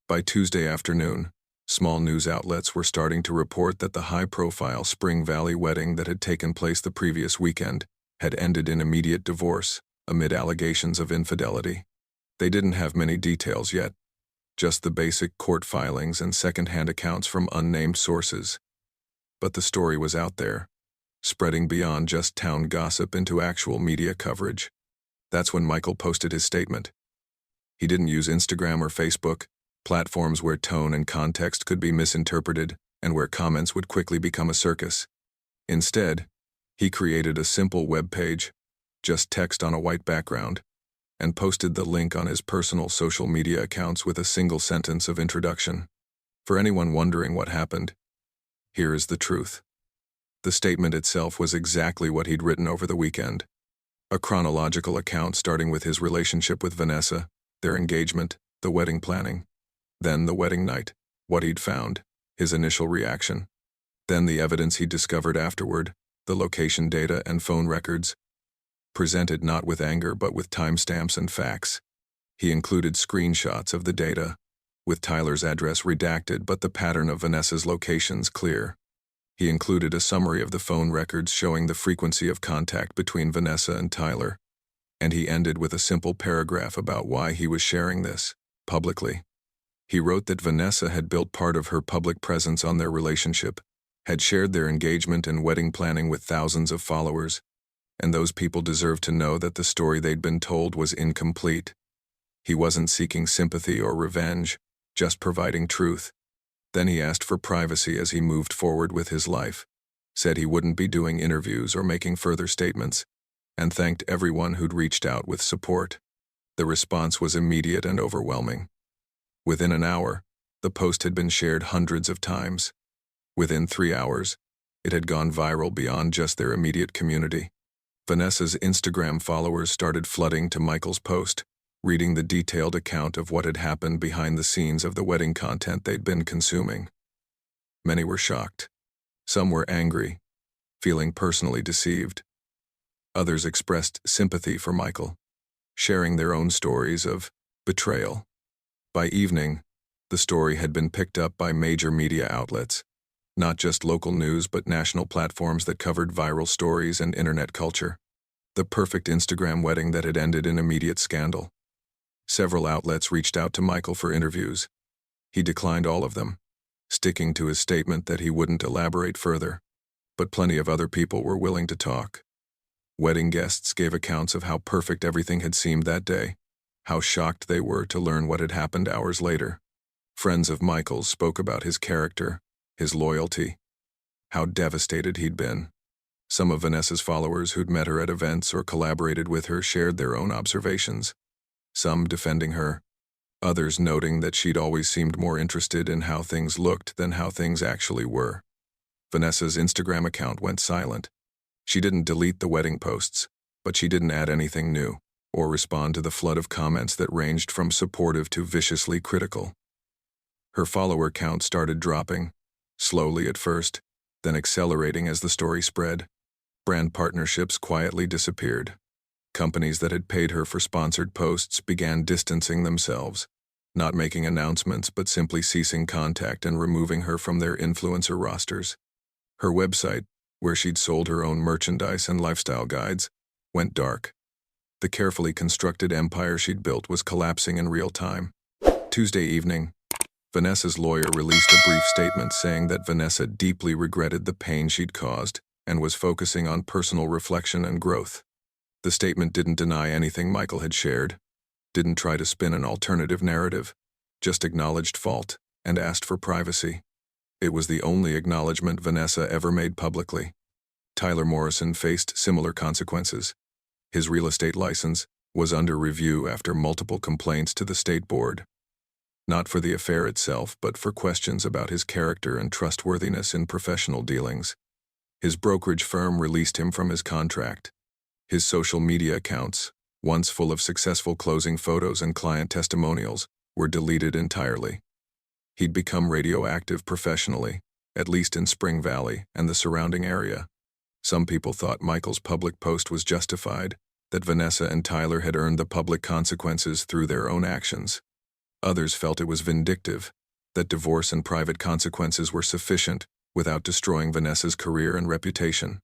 By Tuesday afternoon, small news outlets were starting to report that the high-profile Spring Valley wedding that had taken place the previous weekend had ended in immediate divorce, amid allegations of infidelity. They didn't have many details yet, just the basic court filings and second-hand accounts from unnamed sources. But the story was out there, spreading beyond just town gossip into actual media coverage. That's when Michael posted his statement. He didn't use Instagram or Facebook, platforms where tone and context could be misinterpreted and where comments would quickly become a circus. Instead, he created a simple web page, just text on a white background, and posted the link on his personal social media accounts with a single sentence of introduction. For anyone wondering what happened, here is the truth. The statement itself was exactly what he'd written over the weekend. A chronological account starting with his relationship with Vanessa, their engagement, the wedding planning. Then the wedding night, what he'd found, his initial reaction. Then the evidence he'd discovered afterward, the location data and phone records. presented not with anger but with timestamps and facts. He included screenshots of the data, with Tyler's address redacted but the pattern of Vanessa's locations clear. He included a summary of the phone records showing the frequency of contact between Vanessa and Tyler, and he ended with a simple paragraph about why he was sharing this publicly. He wrote that Vanessa had built part of her public presence on their relationship, had shared their engagement and wedding planning with thousands of followers, and those people deserved to know that the story they'd been told was incomplete. He wasn't seeking sympathy or revenge, just providing truth. Then he asked for privacy as he moved forward with his life, said he wouldn't be doing interviews or making further statements, and thanked everyone who'd reached out with support. The response was immediate and overwhelming. Within an hour, the post had been shared hundreds of times. Within 3 hours, it had gone viral beyond just their immediate community. Vanessa's Instagram followers started flooding to Michael's post, reading the detailed account of what had happened behind the scenes of the wedding content they'd been consuming. Many were shocked. Some were angry, feeling personally deceived. Others expressed sympathy for Michael, sharing their own stories of betrayal. By evening, the story had been picked up by major media outlets, not just local news but national platforms that covered viral stories and internet culture. The perfect Instagram wedding that had ended in immediate scandal. Several outlets reached out to Michael for interviews. He declined all of them, sticking to his statement that he wouldn't elaborate further, but plenty of other people were willing to talk. Wedding guests gave accounts of how perfect everything had seemed that day, how shocked they were to learn what had happened hours later. Friends of Michael's spoke about his character, his loyalty, how devastated he'd been. Some of Vanessa's followers who'd met her at events or collaborated with her shared their own observations, some defending her, others noting that she'd always seemed more interested in how things looked than how things actually were. Vanessa's Instagram account went silent. She didn't delete the wedding posts, but she didn't add anything new or respond to the flood of comments that ranged from supportive to viciously critical. Her follower count started dropping, slowly at first, then accelerating as the story spread. Brand partnerships quietly disappeared. Companies that had paid her for sponsored posts began distancing themselves, not making announcements but simply ceasing contact and removing her from their influencer rosters. Her website, where she'd sold her own merchandise and lifestyle guides, went dark. The carefully constructed empire she'd built was collapsing in real time. Tuesday evening, Vanessa's lawyer released a brief statement saying that Vanessa deeply regretted the pain she'd caused and was focusing on personal reflection and growth. The statement didn't deny anything Michael had shared, didn't try to spin an alternative narrative, just acknowledged fault and asked for privacy. It was the only acknowledgement Vanessa ever made publicly. Tyler Morrison faced similar consequences. His real estate license was under review after multiple complaints to the state board. Not for the affair itself, but for questions about his character and trustworthiness in professional dealings. His brokerage firm released him from his contract. His social media accounts, once full of successful closing photos and client testimonials, were deleted entirely. He'd become radioactive professionally, at least in Spring Valley and the surrounding area. Some people thought Michael's public post was justified, that Vanessa and Tyler had earned the public consequences through their own actions. Others felt it was vindictive, that divorce and private consequences were sufficient without destroying Vanessa's career and reputation.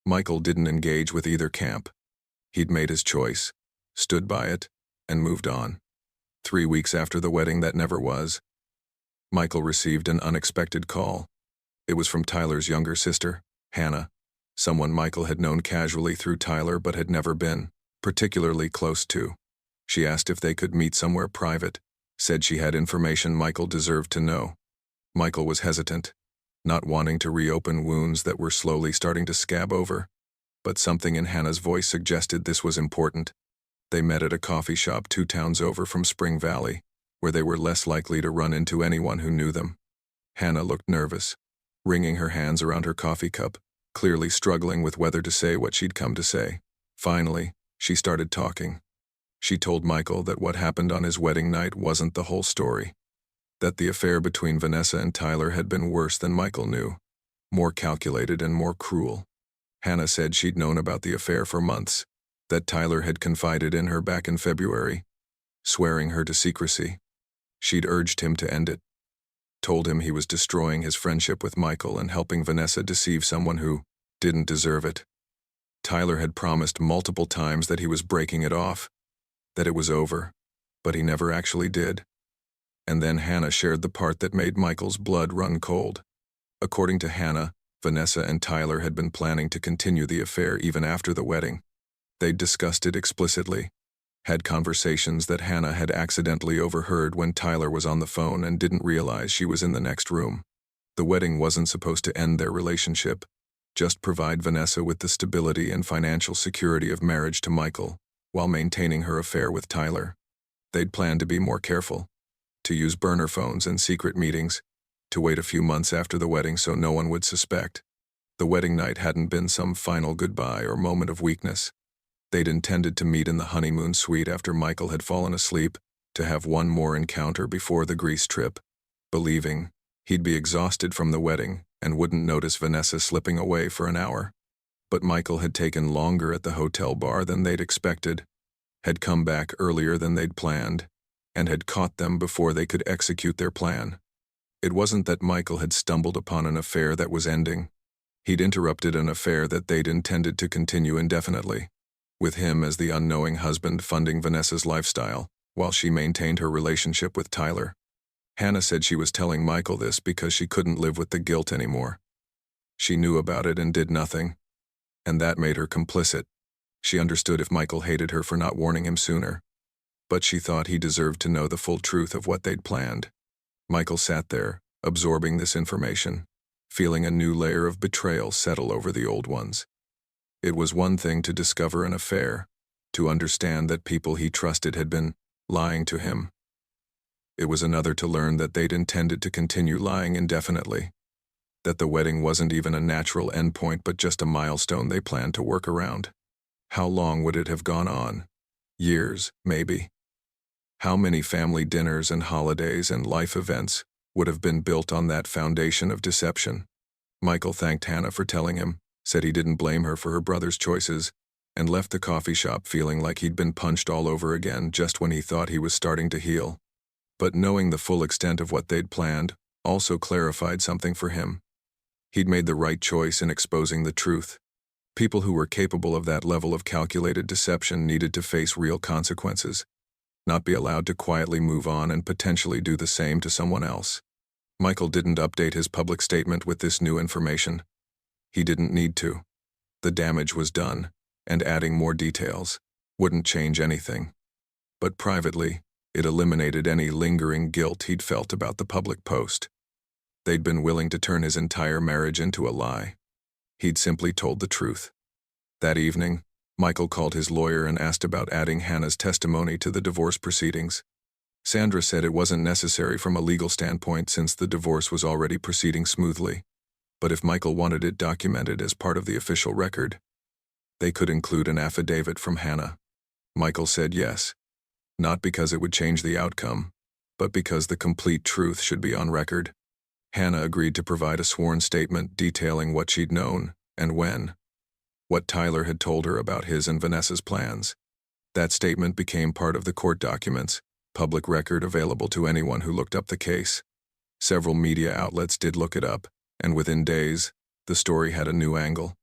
Michael didn't engage with either camp. He'd made his choice, stood by it, and moved on. 3 weeks after the wedding that never was, Michael received an unexpected call. It was from Tyler's younger sister, Hannah, someone Michael had known casually through Tyler but had never been particularly close to. She asked if they could meet somewhere private, said she had information Michael deserved to know. Michael was hesitant, not wanting to reopen wounds that were slowly starting to scab over, but something in Hannah's voice suggested this was important. They met at a coffee shop 2 towns over from Spring Valley, where they were less likely to run into anyone who knew them. Hannah looked nervous, wringing her hands around her coffee cup, clearly struggling with whether to say what she'd come to say. Finally, she started talking. She told Michael that what happened on his wedding night wasn't the whole story, that the affair between Vanessa and Tyler had been worse than Michael knew, more calculated and more cruel. Hannah said she'd known about the affair for months, that Tyler had confided in her back in February, swearing her to secrecy. She'd urged him to end it, told him he was destroying his friendship with Michael and helping Vanessa deceive someone who didn't deserve it. Tyler had promised multiple times that he was breaking it off, that it was over, but he never actually did. And then Hannah shared the part that made Michael's blood run cold. According to Hannah, Vanessa and Tyler had been planning to continue the affair even after the wedding. They'd discussed it explicitly, had conversations that Hannah had accidentally overheard when Tyler was on the phone and didn't realize she was in the next room. The wedding wasn't supposed to end their relationship, just provide Vanessa with the stability and financial security of marriage to Michael, while maintaining her affair with Tyler. They'd planned to be more careful, to use burner phones and secret meetings, to wait a few months after the wedding so no one would suspect. The wedding night hadn't been some final goodbye or moment of weakness. They'd intended to meet in the honeymoon suite after Michael had fallen asleep, to have one more encounter before the Greece trip, believing he'd be exhausted from the wedding and wouldn't notice Vanessa slipping away for an hour. But Michael had taken longer at the hotel bar than they'd expected, had come back earlier than they'd planned, and had caught them before they could execute their plan. It wasn't that Michael had stumbled upon an affair that was ending. He'd interrupted an affair that they'd intended to continue indefinitely, with him as the unknowing husband funding Vanessa's lifestyle, while she maintained her relationship with Tyler. Hannah said she was telling Michael this because she couldn't live with the guilt anymore. She knew about it and did nothing, and that made her complicit. She understood if Michael hated her for not warning him sooner, but she thought he deserved to know the full truth of what they'd planned. Michael sat there, absorbing this information, feeling a new layer of betrayal settle over the old ones. It was one thing to discover an affair, to understand that people he trusted had been lying to him. It was another to learn that they'd intended to continue lying indefinitely, that the wedding wasn't even a natural endpoint but just a milestone they planned to work around. How long would it have gone on? Years, maybe. How many family dinners and holidays and life events would have been built on that foundation of deception? Michael thanked Hannah for telling him, said he didn't blame her for her brother's choices, and left the coffee shop feeling like he'd been punched all over again just when he thought he was starting to heal. But knowing the full extent of what they'd planned also clarified something for him. He'd made the right choice in exposing the truth. People who were capable of that level of calculated deception needed to face real consequences, not be allowed to quietly move on and potentially do the same to someone else. Michael didn't update his public statement with this new information. He didn't need to. The damage was done, and adding more details wouldn't change anything. But privately, it eliminated any lingering guilt he'd felt about the public post. They'd been willing to turn his entire marriage into a lie. He'd simply told the truth. That evening, Michael called his lawyer and asked about adding Hannah's testimony to the divorce proceedings. Sandra said it wasn't necessary from a legal standpoint since the divorce was already proceeding smoothly, but if Michael wanted it documented as part of the official record, they could include an affidavit from Hannah. Michael said yes, not because it would change the outcome, but because the complete truth should be on record. Hannah agreed to provide a sworn statement detailing what she'd known and when, what Tyler had told her about his and Vanessa's plans. That statement became part of the court documents, public record available to anyone who looked up the case. Several media outlets did look it up, and within days, the story had a new angle.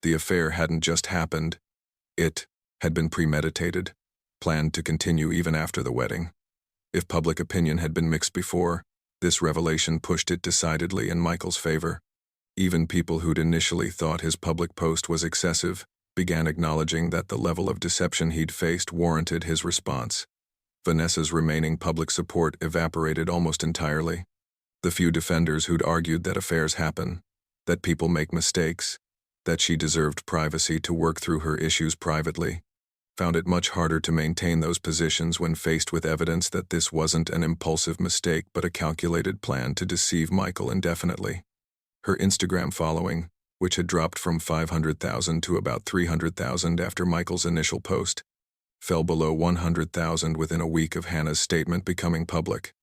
The affair hadn't just happened. It had been premeditated, planned to continue even after the wedding. If public opinion had been mixed before, this revelation pushed it decidedly in Michael's favor. Even people who'd initially thought his public post was excessive began acknowledging that the level of deception he'd faced warranted his response. Vanessa's remaining public support evaporated almost entirely. The few defenders who'd argued that affairs happen, that people make mistakes, that she deserved privacy to work through her issues privately, found it much harder to maintain those positions when faced with evidence that this wasn't an impulsive mistake but a calculated plan to deceive Michael indefinitely. Her Instagram following, which had dropped from 500,000 to about 300,000 after Michael's initial post, fell below 100,000 within a week of Hannah's statement becoming public.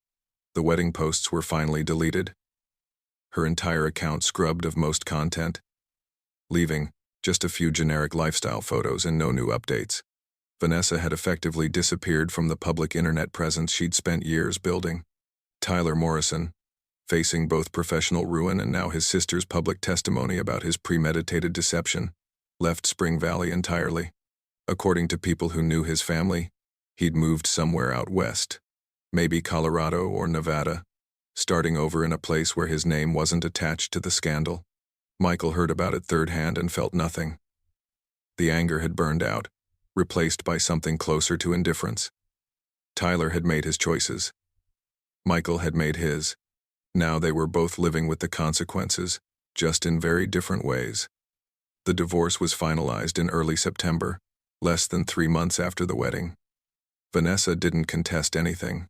The wedding posts were finally deleted, her entire account scrubbed of most content, leaving Just a few generic lifestyle photos and no new updates. Vanessa had effectively disappeared from the public internet presence she'd spent years building. Tyler Morrison, facing both professional ruin and now his sister's public testimony about his premeditated deception, left Spring Valley entirely. According to people who knew his family, he'd moved somewhere out west, maybe Colorado or Nevada, starting over in a place where his name wasn't attached to the scandal. Michael heard about it third hand and felt nothing. The anger had burned out, replaced by something closer to indifference. Tyler had made his choices. Michael had made his. Now they were both living with the consequences, just in very different ways. The divorce was finalized in early September, less than 3 months after the wedding. Vanessa didn't contest anything.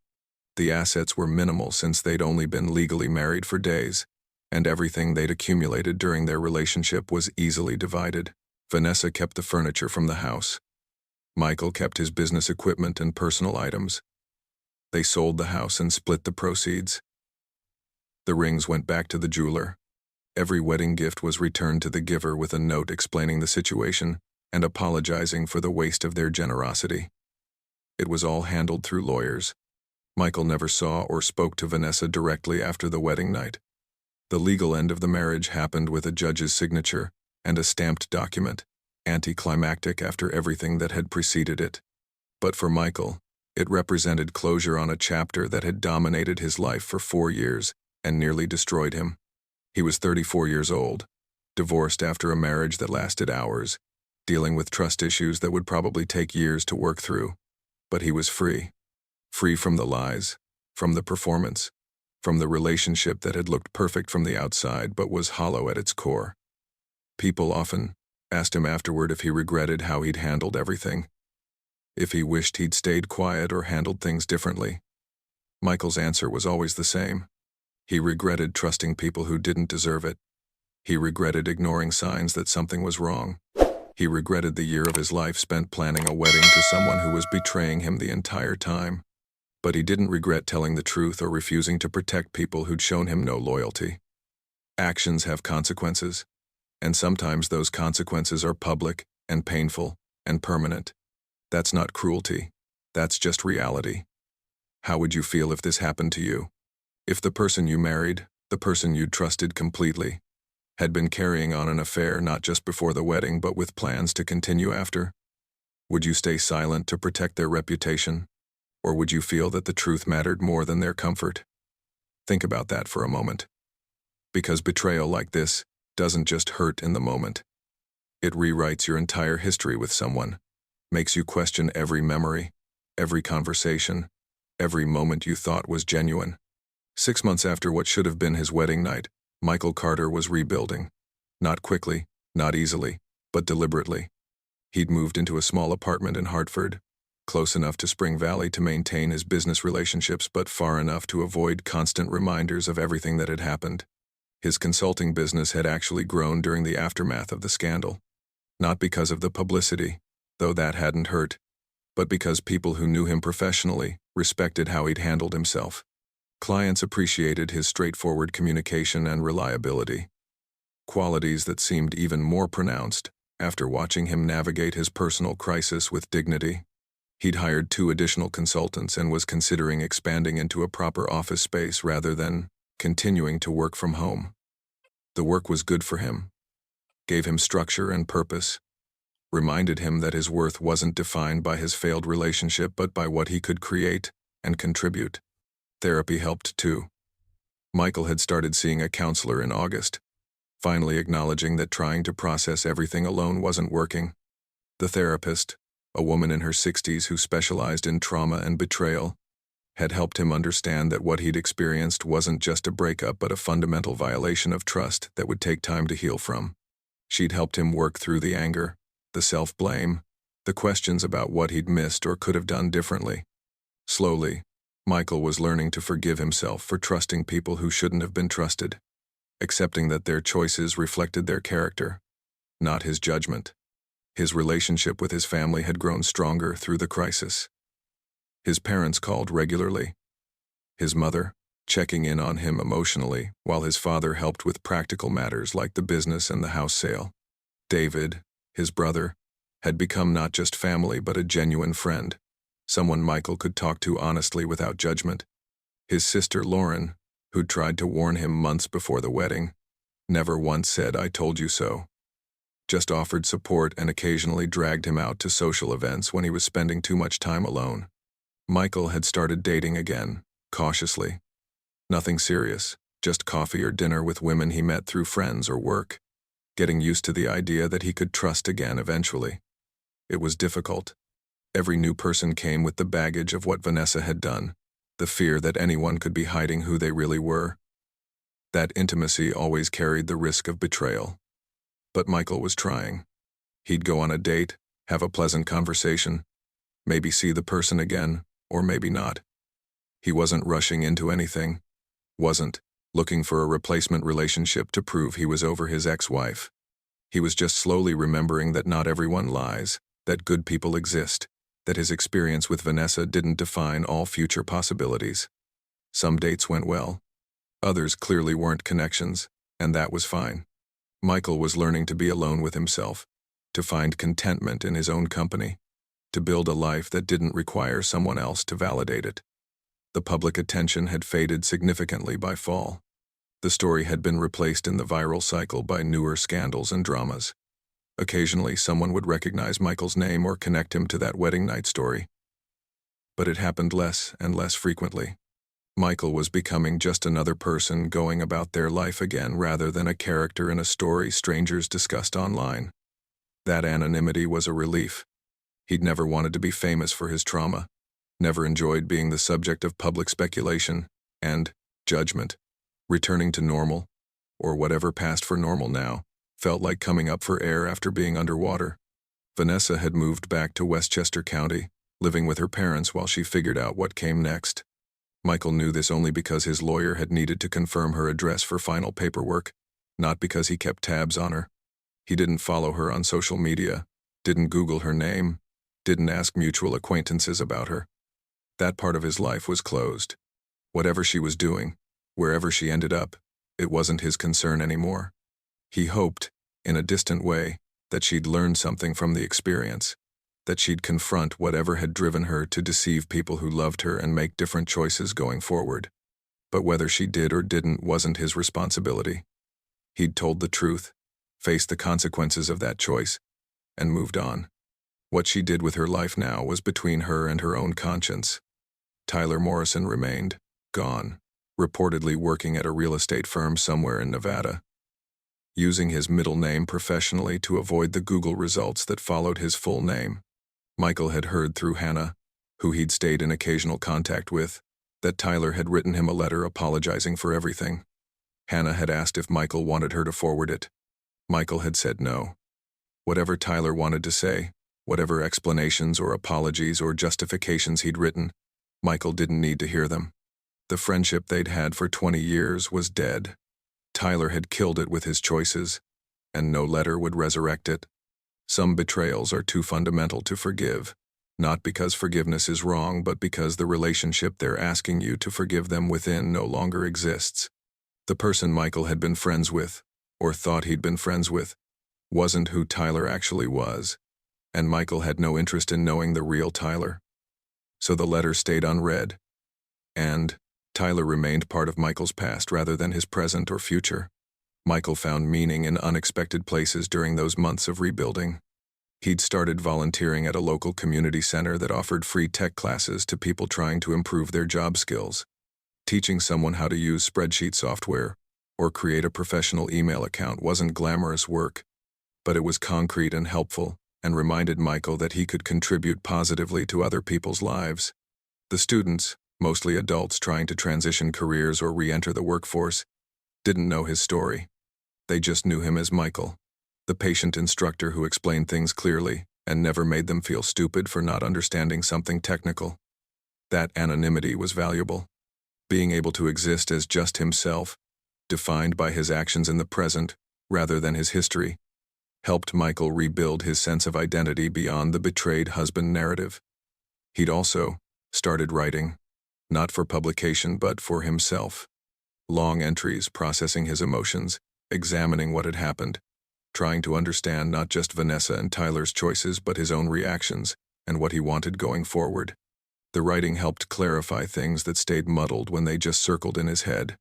The assets were minimal since they'd only been legally married for days, and everything they'd accumulated during their relationship was easily divided. Vanessa kept the furniture from the house. Michael kept his business equipment and personal items. They sold the house and split the proceeds. The rings went back to the jeweler. Every wedding gift was returned to the giver with a note explaining the situation and apologizing for the waste of their generosity. It was all handled through lawyers. Michael never saw or spoke to Vanessa directly after the wedding night. The legal end of the marriage happened with a judge's signature and a stamped document, anticlimactic after everything that had preceded it. But for Michael, it represented closure on a chapter that had dominated his life for 4 years and nearly destroyed him. He was 34 years old, divorced after a marriage that lasted hours, dealing with trust issues that would probably take years to work through. But he was free. Free from the lies, from the performance, from the relationship that had looked perfect from the outside but was hollow at its core. People often asked him afterward if he regretted how he'd handled everything, if he wished he'd stayed quiet or handled things differently. Michael's answer was always the same. He regretted trusting people who didn't deserve it. He regretted ignoring signs that something was wrong. He regretted the year of his life spent planning a wedding to someone who was betraying him the entire time. But he didn't regret telling the truth or refusing to protect people who'd shown him no loyalty. Actions have consequences, and sometimes those consequences are public and painful and permanent. That's not cruelty. That's just reality. How would you feel if this happened to you? If the person you married, the person you'd trusted completely, had been carrying on an affair not just before the wedding but with plans to continue after? Would you stay silent to protect their reputation? Or would you feel that the truth mattered more than their comfort? Think about that for a moment. Because betrayal like this doesn't just hurt in the moment. It rewrites your entire history with someone, makes you question every memory, every conversation, every moment you thought was genuine. 6 months after what should have been his wedding night, Michael Carter was rebuilding. Not quickly, not easily, but deliberately. He'd moved into a small apartment in Hartford, close enough to Spring Valley to maintain his business relationships but far enough to avoid constant reminders of everything that had happened. His consulting business had actually grown during the aftermath of the scandal. Not because of the publicity, though that hadn't hurt, but because people who knew him professionally respected how he'd handled himself. Clients appreciated his straightforward communication and reliability, qualities that seemed even more pronounced after watching him navigate his personal crisis with dignity. He'd hired 2 additional consultants and was considering expanding into a proper office space rather than continuing to work from home. The work was good for him, gave him structure and purpose, reminded him that his worth wasn't defined by his failed relationship but by what he could create and contribute. Therapy helped too. Michael had started seeing a counselor in August, finally acknowledging that trying to process everything alone wasn't working. The therapist, a woman in her 60s who specialized in trauma and betrayal, had helped him understand that what he'd experienced wasn't just a breakup but a fundamental violation of trust that would take time to heal from. She'd helped him work through the anger, the self-blame, the questions about what he'd missed or could have done differently. Slowly, Michael was learning to forgive himself for trusting people who shouldn't have been trusted, accepting that their choices reflected their character, not his judgment. His relationship with his family had grown stronger through the crisis. His parents called regularly. His mother, checking in on him emotionally, while his father helped with practical matters like the business and the house sale. David, his brother, had become not just family but a genuine friend, someone Michael could talk to honestly without judgment. His sister Lauren, who'd tried to warn him months before the wedding, never once said, "I told you so." Just offered support and occasionally dragged him out to social events when he was spending too much time alone. Michael had started dating again, cautiously. Nothing serious, just coffee or dinner with women he met through friends or work, getting used to the idea that he could trust again eventually. It was difficult. Every new person came with the baggage of what Vanessa had done, the fear that anyone could be hiding who they really were. That intimacy always carried the risk of betrayal. But Michael was trying. He'd go on a date, have a pleasant conversation, maybe see the person again, or maybe not. He wasn't rushing into anything, wasn't looking for a replacement relationship to prove he was over his ex-wife. He was just slowly remembering that not everyone lies, that good people exist, that his experience with Vanessa didn't define all future possibilities. Some dates went well. Others clearly weren't connections, and that was fine. Michael was learning to be alone with himself, to find contentment in his own company, to build a life that didn't require someone else to validate it. The public attention had faded significantly by fall. The story had been replaced in the viral cycle by newer scandals and dramas. Occasionally, someone would recognize Michael's name or connect him to that wedding night story. But it happened less and less frequently. Michael was becoming just another person going about their life again rather than a character in a story strangers discussed online. That anonymity was a relief. He'd never wanted to be famous for his trauma, never enjoyed being the subject of public speculation and judgment. Returning to normal, or whatever passed for normal now, felt like coming up for air after being underwater. Vanessa had moved back to Westchester County, living with her parents while she figured out what came next. Michael knew this only because his lawyer had needed to confirm her address for final paperwork, not because he kept tabs on her. He didn't follow her on social media, didn't Google her name, didn't ask mutual acquaintances about her. That part of his life was closed. Whatever she was doing, wherever she ended up, it wasn't his concern anymore. He hoped, in a distant way, that she'd learn something from the experience, that she'd confront whatever had driven her to deceive people who loved her and make different choices going forward. But whether she did or didn't wasn't his responsibility. He'd told the truth, faced the consequences of that choice, and moved on. What she did with her life now was between her and her own conscience. Tyler Morrison remained, gone, reportedly working at a real estate firm somewhere in Nevada. Using his middle name professionally to avoid the Google results that followed his full name. Michael had heard through Hannah, who he'd stayed in occasional contact with, that Tyler had written him a letter apologizing for everything. Hannah had asked if Michael wanted her to forward it. Michael had said no. Whatever Tyler wanted to say, whatever explanations or apologies or justifications he'd written, Michael didn't need to hear them. The friendship they'd had for 20 years was dead. Tyler had killed it with his choices, and no letter would resurrect it. Some betrayals are too fundamental to forgive, not because forgiveness is wrong, but because the relationship they're asking you to forgive them within no longer exists. The person Michael had been friends with, or thought he'd been friends with, wasn't who Tyler actually was, and Michael had no interest in knowing the real Tyler. So the letter stayed unread, and Tyler remained part of Michael's past rather than his present or future. Michael found meaning in unexpected places during those months of rebuilding. He'd started volunteering at a local community center that offered free tech classes to people trying to improve their job skills. Teaching someone how to use spreadsheet software or create a professional email account wasn't glamorous work, but it was concrete and helpful, and reminded Michael that he could contribute positively to other people's lives. The students, mostly adults trying to transition careers or re-enter the workforce, didn't know his story. They just knew him as Michael, the patient instructor who explained things clearly and never made them feel stupid for not understanding something technical. That anonymity was valuable. Being able to exist as just himself, defined by his actions in the present rather than his history, helped Michael rebuild his sense of identity beyond the betrayed husband narrative. He'd also started writing, not for publication but for himself. Long entries processing his emotions, examining what had happened, trying to understand not just Vanessa and Tyler's choices but his own reactions and what he wanted going forward. The writing helped clarify things that stayed muddled when they just circled in his head.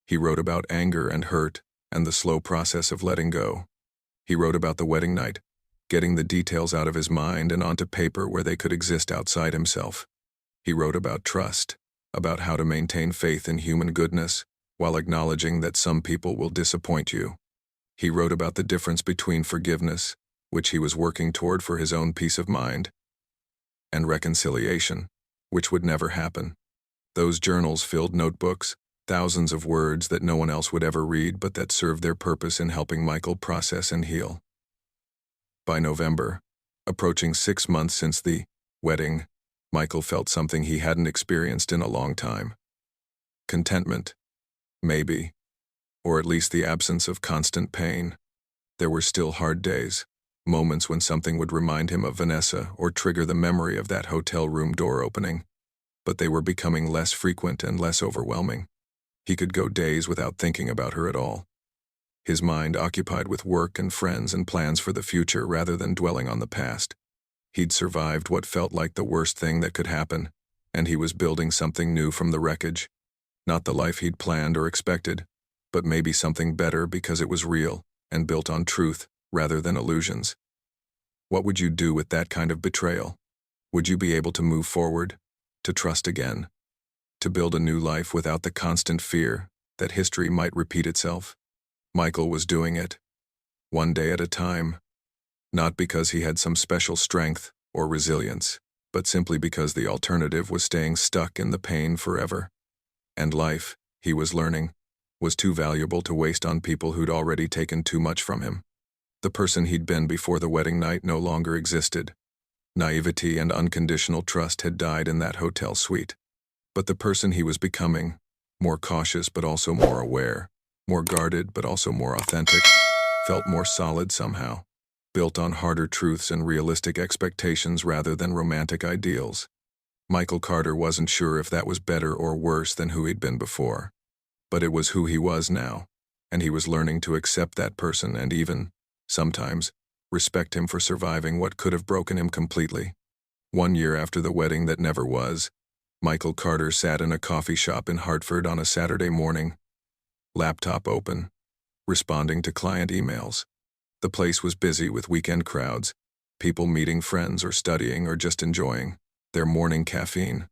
He wrote about anger and hurt and the slow process of letting go. He wrote about the wedding night, getting the details out of his mind and onto paper where they could exist outside himself. He wrote about trust, about how to maintain faith in human goodness while acknowledging that some people will disappoint you. He wrote about the difference between forgiveness, which he was working toward for his own peace of mind, and reconciliation, which would never happen. Those journals filled notebooks, thousands of words that no one else would ever read but that served their purpose in helping Michael process and heal. By November, approaching 6 months since the wedding, Michael felt something he hadn't experienced in a long time. Contentment, maybe, or at least the absence of constant pain. There were still hard days, moments when something would remind him of Vanessa or trigger the memory of that hotel room door opening, but they were becoming less frequent and less overwhelming. He could go days without thinking about her at all, his mind occupied with work and friends and plans for the future rather than dwelling on the past. He'd survived what felt like the worst thing that could happen, and he was building something new from the wreckage. Not the life he'd planned or expected, but maybe something better because it was real and built on truth rather than illusions. What would you do with that kind of betrayal? Would you be able to move forward, to trust again, to build a new life without the constant fear that history might repeat itself? Michael was doing it, one day at a time, not because he had some special strength or resilience, but simply because the alternative was staying stuck in the pain forever. And life, he was learning, was too valuable to waste on people who'd already taken too much from him. The person he'd been before the wedding night no longer existed. Naivety and unconditional trust had died in that hotel suite. But the person he was becoming, more cautious but also more aware, more guarded but also more authentic, felt more solid somehow, built on harder truths and realistic expectations rather than romantic ideals. Michael Carter wasn't sure if that was better or worse than who he'd been before. But it was who he was now, and he was learning to accept that person and even, sometimes, respect him for surviving what could have broken him completely. 1 year after the wedding that never was, Michael Carter sat in a coffee shop in Hartford on a Saturday morning, laptop open, responding to client emails. The place was busy with weekend crowds, people meeting friends or studying or just enjoying their morning caffeine.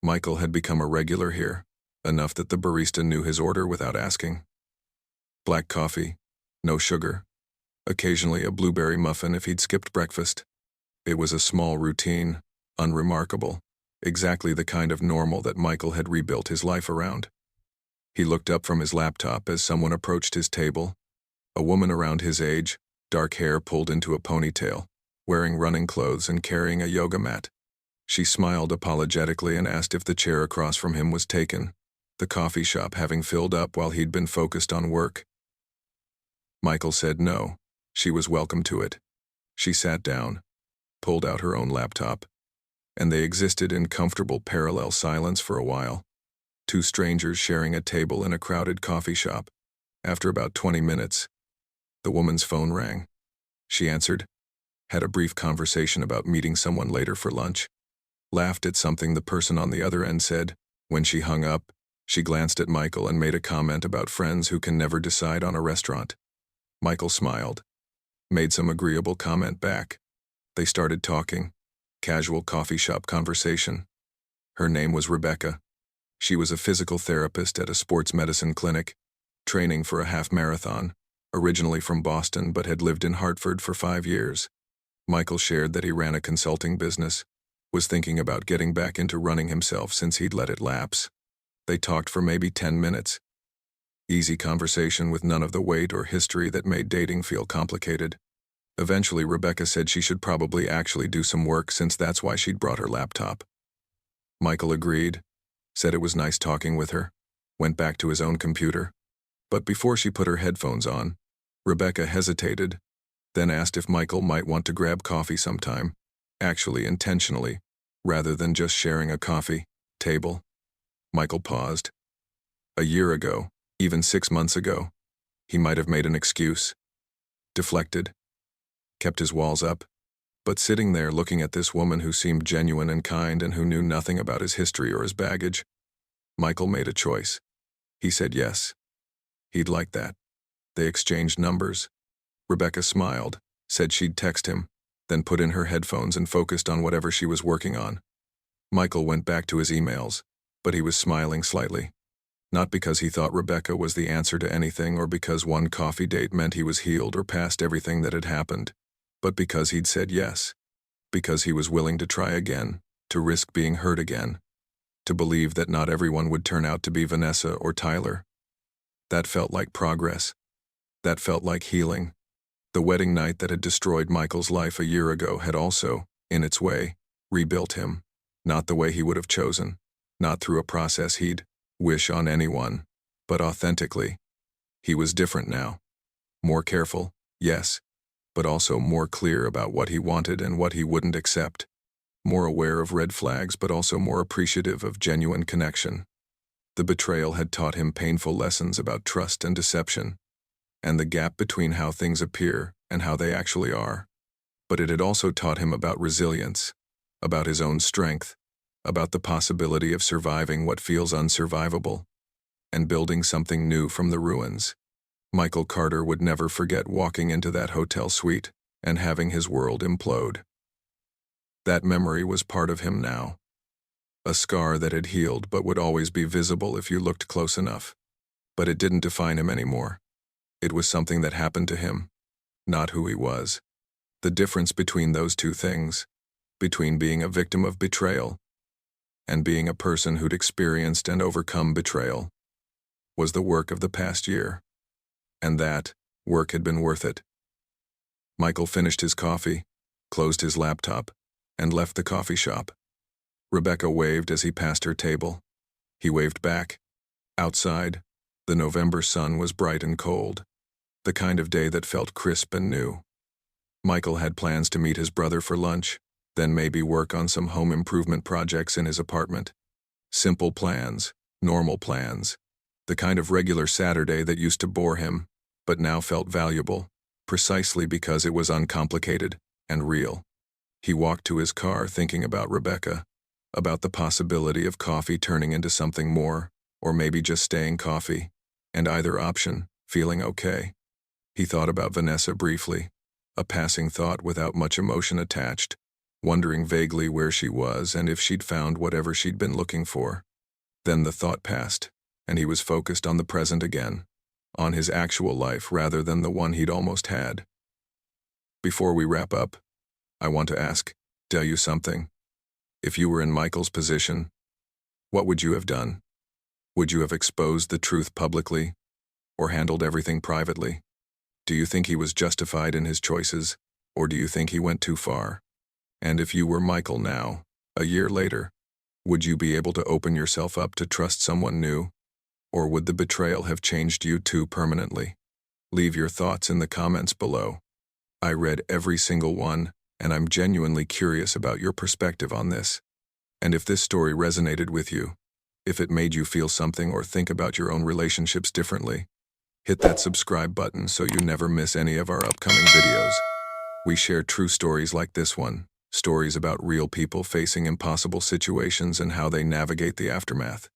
Michael had become a regular here, enough that the barista knew his order without asking. Black coffee, no sugar, occasionally a blueberry muffin if he'd skipped breakfast. It was a small routine, unremarkable, exactly the kind of normal that Michael had rebuilt his life around. He looked up from his laptop as someone approached his table. A woman around his age, dark hair pulled into a ponytail, wearing running clothes and carrying a yoga mat. She smiled apologetically and asked if the chair across from him was taken, the coffee shop having filled up while he'd been focused on work. Michael said no, she was welcome to it. She sat down, pulled out her own laptop, and they existed in comfortable parallel silence for a while. Two strangers sharing a table in a crowded coffee shop. After about 20 minutes, the woman's phone rang. She answered, had a brief conversation about meeting someone later for lunch, laughed at something the person on the other end said. When she hung up, she glanced at Michael and made a comment about friends who can never decide on a restaurant. Michael smiled, made some agreeable comment back. They started talking, casual coffee shop conversation. Her name was Rebecca. She was a physical therapist at a sports medicine clinic, training for a half marathon, originally from Boston but had lived in Hartford for 5 years. Michael shared that he ran a consulting business, was thinking about getting back into running himself since he'd let it lapse. They talked for maybe 10 minutes. Easy conversation with none of the weight or history that made dating feel complicated. Eventually, Rebecca said she should probably actually do some work since that's why she'd brought her laptop. Michael agreed, said it was nice talking with her, went back to his own computer. But before she put her headphones on, Rebecca hesitated, then asked if Michael might want to grab coffee sometime, actually intentionally, rather than just sharing a coffee table. Michael paused. A year ago, even 6 months ago, he might have made an excuse. deflected, kept his walls up. But sitting there looking at this woman who seemed genuine and kind and who knew nothing about his history or his baggage, Michael made a choice. He said yes. He'd like that. They exchanged numbers. Rebecca smiled, said she'd text him, then put in her headphones and focused on whatever she was working on. Michael went back to his emails, but he was smiling slightly. Not because he thought Rebecca was the answer to anything or because one coffee date meant he was healed or past everything that had happened, but because he'd said yes. Because he was willing to try again, to risk being hurt again, to believe that not everyone would turn out to be Vanessa or Tyler. That felt like progress. That felt like healing. The wedding night that had destroyed Michael's life a year ago had also, in its way, rebuilt him. Not the way he would have chosen, not through a process he'd wish on anyone, but authentically. He was different now. More careful, yes, but also more clear about what he wanted and what he wouldn't accept. More aware of red flags, but also more appreciative of genuine connection. The betrayal had taught him painful lessons about trust and deception, and the gap between how things appear and how they actually are. But it had also taught him about resilience, about his own strength, about the possibility of surviving what feels unsurvivable, and building something new from the ruins. Michael Carter would never forget walking into that hotel suite and having his world implode. That memory was part of him now. A scar that had healed but would always be visible if you looked close enough. But it didn't define him anymore. It was something that happened to him, not who he was. The difference between those two things, between being a victim of betrayal and being a person who'd experienced and overcome betrayal, was the work of the past year. And that work had been worth it. Michael finished his coffee, closed his laptop, and left the coffee shop. Rebecca waved as he passed her table. He waved back. Outside, the November sun was bright and cold, the kind of day that felt crisp and new. Michael had plans to meet his brother for lunch, then maybe work on some home improvement projects in his apartment. Simple plans, normal plans, the kind of regular Saturday that used to bore him, but now felt valuable, precisely because it was uncomplicated and real. He walked to his car thinking about Rebecca, about the possibility of coffee turning into something more, or maybe just staying coffee, and either option, feeling okay. He thought about Vanessa briefly, a passing thought without much emotion attached, wondering vaguely where she was and if she'd found whatever she'd been looking for. Then the thought passed, and he was focused on the present again, on his actual life rather than the one he'd almost had. Before we wrap up, I want to tell you something. If you were in Michael's position, what would you have done? Would you have exposed the truth publicly, or handled everything privately? Do you think he was justified in his choices, or do you think he went too far? And if you were Michael now, a year later, would you be able to open yourself up to trust someone new? Or would the betrayal have changed you too permanently? Leave your thoughts in the comments below. I read every single one, and I'm genuinely curious about your perspective on this. And if this story resonated with you, if it made you feel something or think about your own relationships differently, hit that subscribe button so you never miss any of our upcoming videos. We share true stories like this one, stories about real people facing impossible situations and how they navigate the aftermath.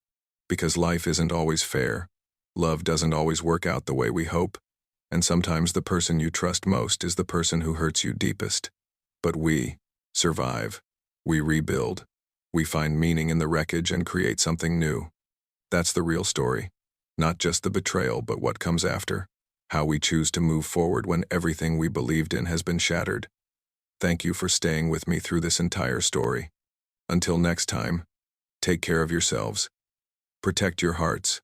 Because life isn't always fair, love doesn't always work out the way we hope, and sometimes the person you trust most is the person who hurts you deepest. But we survive, we rebuild, we find meaning in the wreckage and create something new. That's the real story, not just the betrayal but what comes after, how we choose to move forward when everything we believed in has been shattered. Thank you for staying with me through this entire story. Until next time, take care of yourselves. Protect your hearts,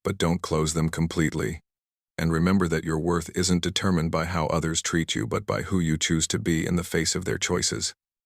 but don't close them completely. And remember that your worth isn't determined by how others treat you but by who you choose to be in the face of their choices.